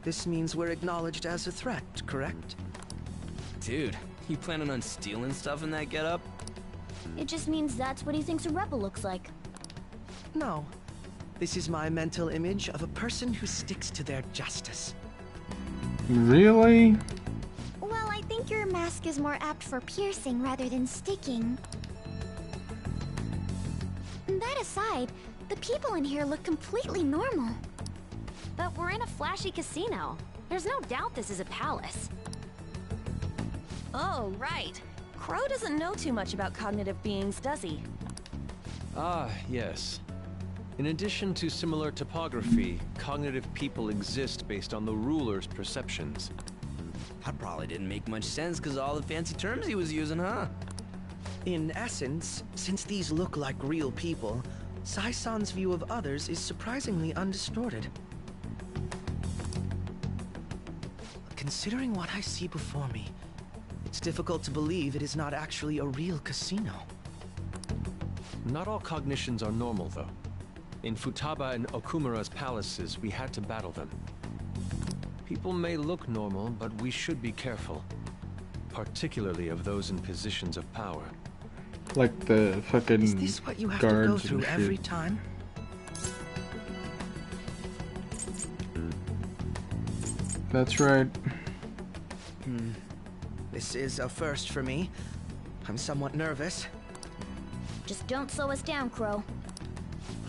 Speaker 5: This means we're acknowledged as a threat, correct?
Speaker 20: Dude, you planning on stealing stuff in that getup?
Speaker 15: It just means that's what he thinks a rebel looks like.
Speaker 5: No. This is my mental image of a person who sticks to their justice.
Speaker 1: Really?
Speaker 15: Well, I think your mask is more apt for piercing rather than sticking. That aside, the people in here look completely normal.
Speaker 12: But we're in a flashy casino. There's no doubt this is a palace.
Speaker 16: Oh, right. Crow doesn't know too much about cognitive beings, does he?
Speaker 4: Ah, yes. In addition to similar topography, cognitive people exist based on the ruler's perceptions.
Speaker 20: That probably didn't make much sense because of all the fancy terms he was using, huh?
Speaker 5: In essence, since these look like real people, Sai-san's view of others is surprisingly undistorted. Considering what I see before me, it's difficult to believe it is not actually a real casino.
Speaker 4: Not all cognitions are normal, though. In Futaba and Okumura's palaces, we had to battle them. People may look normal, but we should be careful. Particularly of those in positions of power.
Speaker 1: Like the fucking
Speaker 5: Is this what you have to go through every time?
Speaker 1: That's right.
Speaker 5: This is a first for me. I'm somewhat nervous.
Speaker 15: Just don't slow us down, Crow.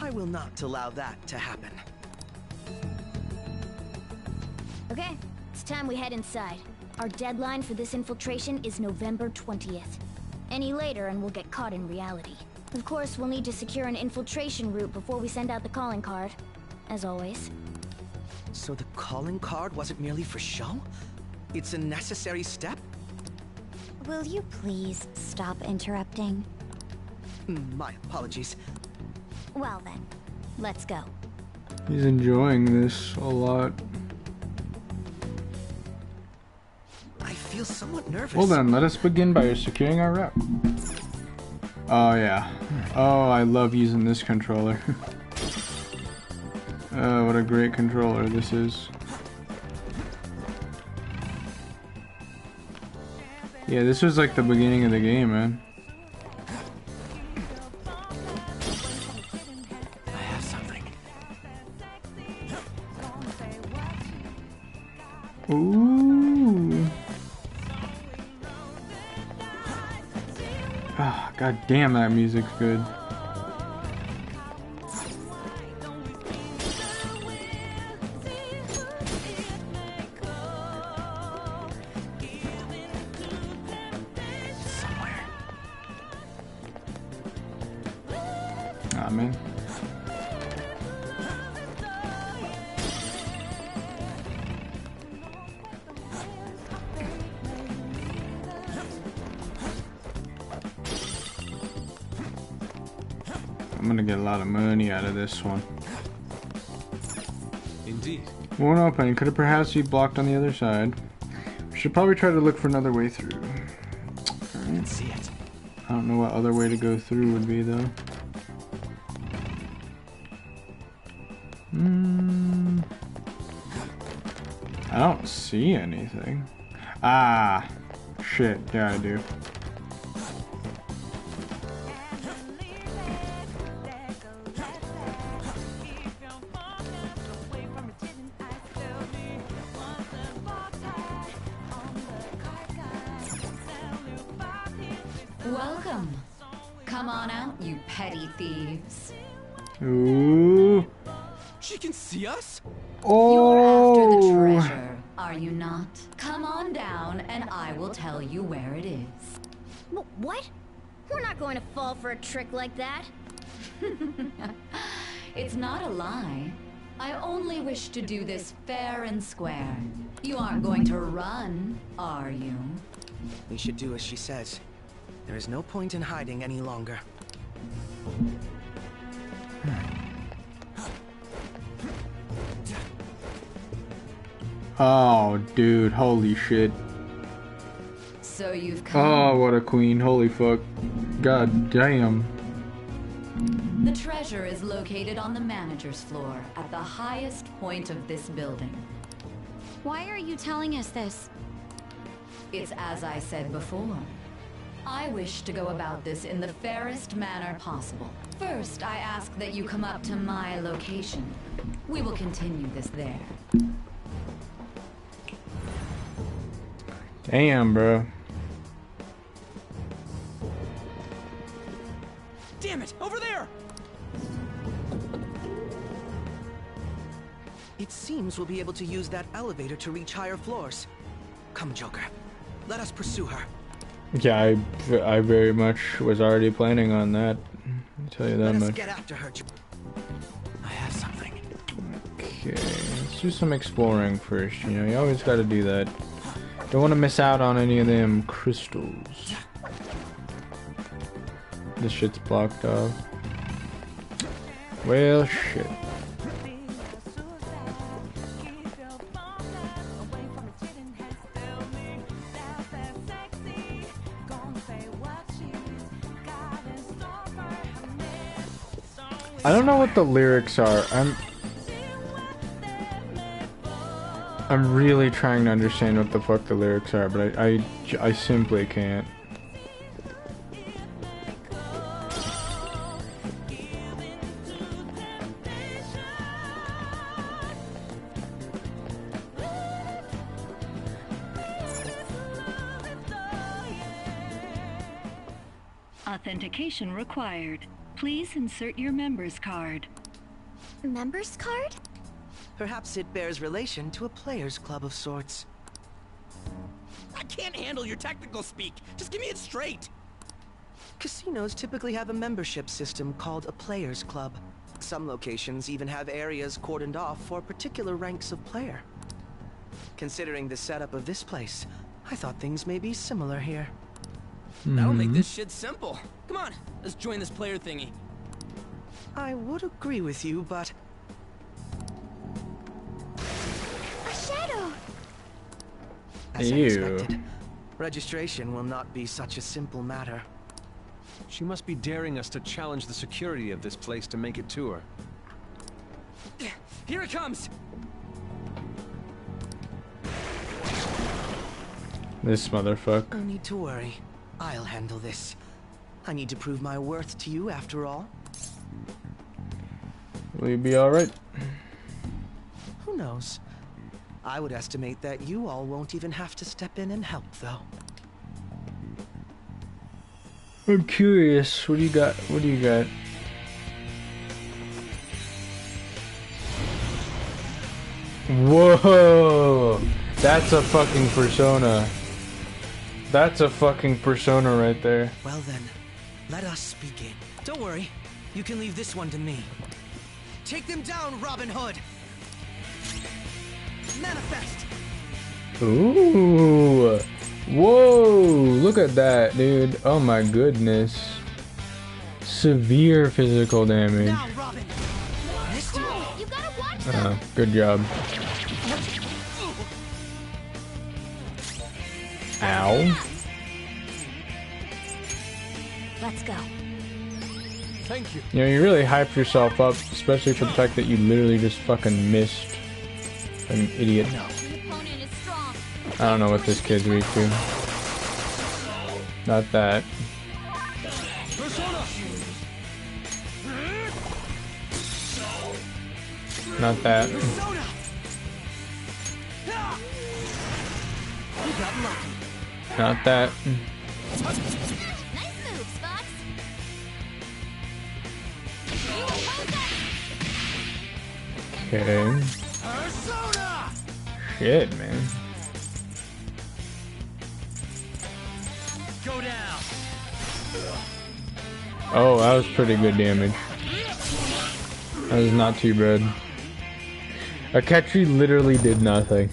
Speaker 5: I will not allow that to happen.
Speaker 15: Okay, it's time we head inside. Our deadline for this infiltration is November 20th. Any later and we'll get caught in reality. Of course, we'll need to secure an infiltration route before we send out the calling card. As always.
Speaker 5: So the calling card wasn't merely for show? It's a necessary step?
Speaker 15: Will you please stop interrupting?
Speaker 5: My apologies.
Speaker 15: Well then, let's go.
Speaker 1: He's enjoying this a lot.
Speaker 5: I feel somewhat nervous.
Speaker 1: Well then, let us begin by securing our route. Oh yeah. Oh, I love using this controller. Oh, what a great controller this is. Yeah, this was like the beginning of the game, man.
Speaker 20: I have something.
Speaker 1: Ooh. Ah, god damn, that music's good. Ah, man. I'm gonna get a lot of money out of this one.
Speaker 4: Indeed.
Speaker 1: Won't open. Could it perhaps be blocked on the other side? We should probably try to look for another way through. Alright.
Speaker 20: See it.
Speaker 1: I don't know what other way to go through would be though. I don't see anything. Ah, shit. Yeah, I do.
Speaker 13: Welcome. Come on out, you petty thieves.
Speaker 1: Ooh.
Speaker 20: She can see us?
Speaker 1: Oh.
Speaker 13: You're after the treasure, are you not? Come on down and I will tell you where it is.
Speaker 15: What? We're not going to fall for a trick like that.
Speaker 13: It's not a lie. I only wish to do this fair and square. You aren't going to run, are you?
Speaker 5: We should do as she says. There is no point in hiding any longer.
Speaker 1: Oh, dude, holy shit.
Speaker 13: So you've come.
Speaker 1: Oh, what a queen. Holy fuck. God damn.
Speaker 13: The treasure is located on the manager's floor at the highest point of this building.
Speaker 15: Why are you telling us this?
Speaker 13: It's as I said before. I wish to go about this in the fairest manner possible. First, I ask that you come up to my location. We will continue this there.
Speaker 1: Damn, bro.
Speaker 5: Damn it! Over there! It seems we'll be able to use that elevator to reach higher floors. Come, Joker. Let us pursue her.
Speaker 1: Yeah, I very much was already planning on that. I'll tell you that
Speaker 5: Let us
Speaker 1: much.
Speaker 5: get after her. I have something.
Speaker 1: Okay, let's do some exploring first. You know, you always got to do that. Don't want to miss out on any of them crystals. This shit's blocked off. Well, shit. I don't know what the lyrics are. I'm really trying to understand what the fuck the lyrics are, but I simply can't.
Speaker 21: Authentication required. Please insert your member's card.
Speaker 7: Member's card?
Speaker 5: Perhaps it bears relation to a player's club of sorts.
Speaker 20: I can't handle your technical speak. Just give me it straight.
Speaker 5: Casinos typically have a membership system called a player's club. Some locations even have areas cordoned off for particular ranks of player. Considering the setup of this place, I thought things may be similar here.
Speaker 20: That'll make this shit simple. Come on, let's join this player thingy.
Speaker 5: I would agree with you, but...
Speaker 7: A shadow!
Speaker 5: As I
Speaker 1: Ew.
Speaker 5: expected, registration will not be such a simple matter.
Speaker 4: She must be daring us to challenge the security of this place to make it to her.
Speaker 20: Here it comes!
Speaker 1: This motherfucker.
Speaker 5: No need to worry. I'll handle this. I need to prove my worth to you after all.
Speaker 1: Will you be alright?
Speaker 5: Who knows? I would estimate that you all won't even have to step in and help, though.
Speaker 1: I'm curious. What do you got? What do you got? Whoa! That's a fucking persona. That's a fucking persona right there.
Speaker 5: Well then, let us begin. Don't worry, you can leave this one to me. Take them down, Robin Hood! Manifest!
Speaker 1: Ooh! Whoa! Look at that, dude. Oh my goodness. Severe physical damage.
Speaker 5: Now, Robin!
Speaker 7: You gotta watch them!
Speaker 1: Good job. Ow.
Speaker 15: Let's go.
Speaker 20: Thank you.
Speaker 1: You know, you really hyped yourself up, especially for the fact that you literally just fucking missed. Like an idiot. I don't know what this kid's weak to. Not that. Not that. Not that.
Speaker 7: Nice move, Fox!
Speaker 1: Okay. Shit, man.
Speaker 20: Go down.
Speaker 1: Oh, that was pretty good damage. That was not too bad. Akechi literally did nothing.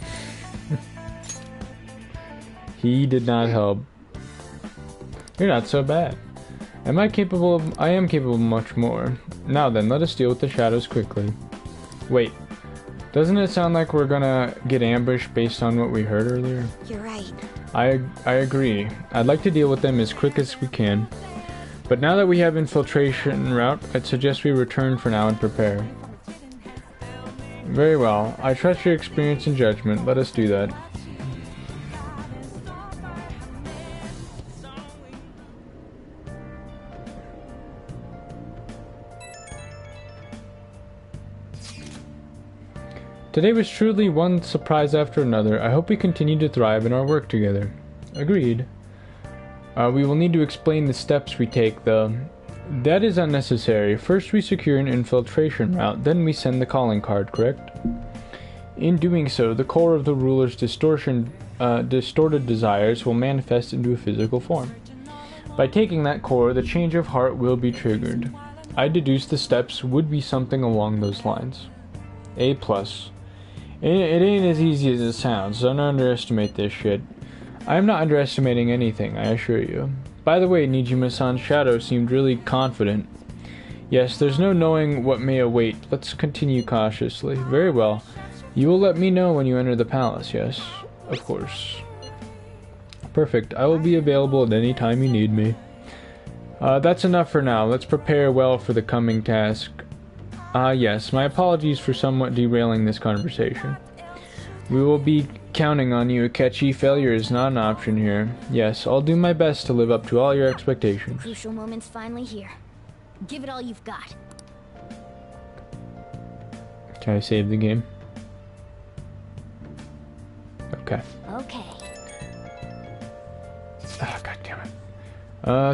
Speaker 1: He did not help. You're not so bad. Am I capable of... I am capable of much more. Now then, let us deal with the shadows quickly. Wait. Doesn't it sound like we're gonna get ambushed based on what we heard earlier?
Speaker 7: You're right.
Speaker 1: I agree. I'd like to deal with them as quick as we can. But now that we have infiltration route, I'd suggest we return for now and prepare. Very well. I trust your experience and judgment. Let us do that. Today was truly one surprise after another. I hope we continue to thrive in our work together. Agreed. We will need to explain the steps we take, though. That is unnecessary. First we secure an infiltration route, then we send the calling card, correct? In doing so, the core of the ruler's distorted desires will manifest into a physical form. By taking that core, the change of heart will be triggered. I deduce the steps would be something along those lines. A+. It ain't as easy as it sounds, so don't underestimate this shit. I am not underestimating anything, I assure you. By the way, Nijima-san's shadow seemed really confident. Yes, there's no knowing what may await. Let's continue cautiously. Very well. You will let me know when you enter the palace, yes? Of course. Perfect. I will be available at any time you need me. That's enough for now. Let's prepare well for the coming task. Yes, my apologies for somewhat derailing this conversation. We will be counting on you, Akechi. Failure is not an option here. Yes, I'll do my best to live up to all your expectations.
Speaker 15: Crucial moment's finally here. Give it all you've got.
Speaker 1: Can I save the game? Okay.
Speaker 15: Okay.
Speaker 1: Ah, God damn it.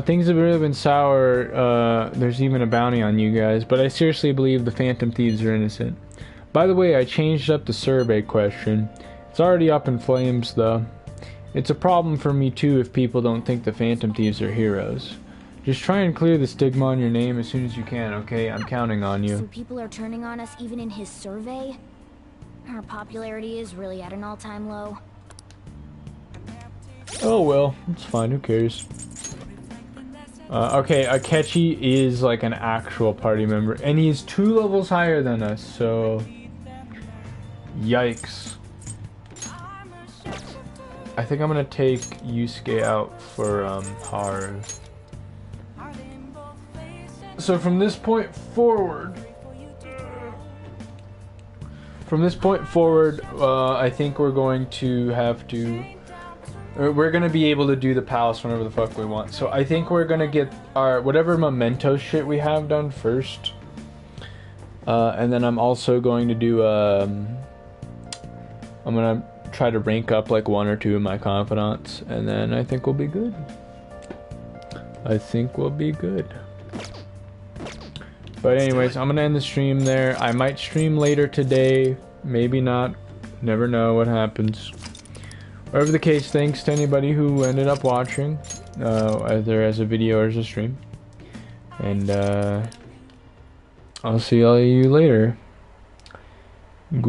Speaker 1: Things have really been sour. There's even a bounty on you guys, but I seriously believe the Phantom Thieves are innocent. By the way, I changed up the survey question. It's already up in flames, though. It's a problem for me, too, if people don't think the Phantom Thieves are heroes. Just try and clear the stigma on your name as soon as you can, okay? I'm counting on you.
Speaker 15: So people are turning on us even in his survey? Our popularity is really at an all-time low.
Speaker 1: Oh well, it's fine, who cares? Okay, Akechi is like an actual party member, and he's 2 levels higher than us, so... Yikes. I think I'm gonna take Yusuke out for, Haru. So from this point forward... I think we're going to have to... We're gonna be able to do the palace whenever the fuck we want. So I think we're gonna get our whatever memento shit we have done first. And then I'm also going to do I'm gonna try to rank up like 1 or 2 of my confidants, and then I think we'll be good. But anyways, I'm gonna end the stream there. I might stream later today, maybe not. Never know what happens. Whatever the case, thanks to anybody who ended up watching, either as a video or as a stream. And I'll see all of you later. Good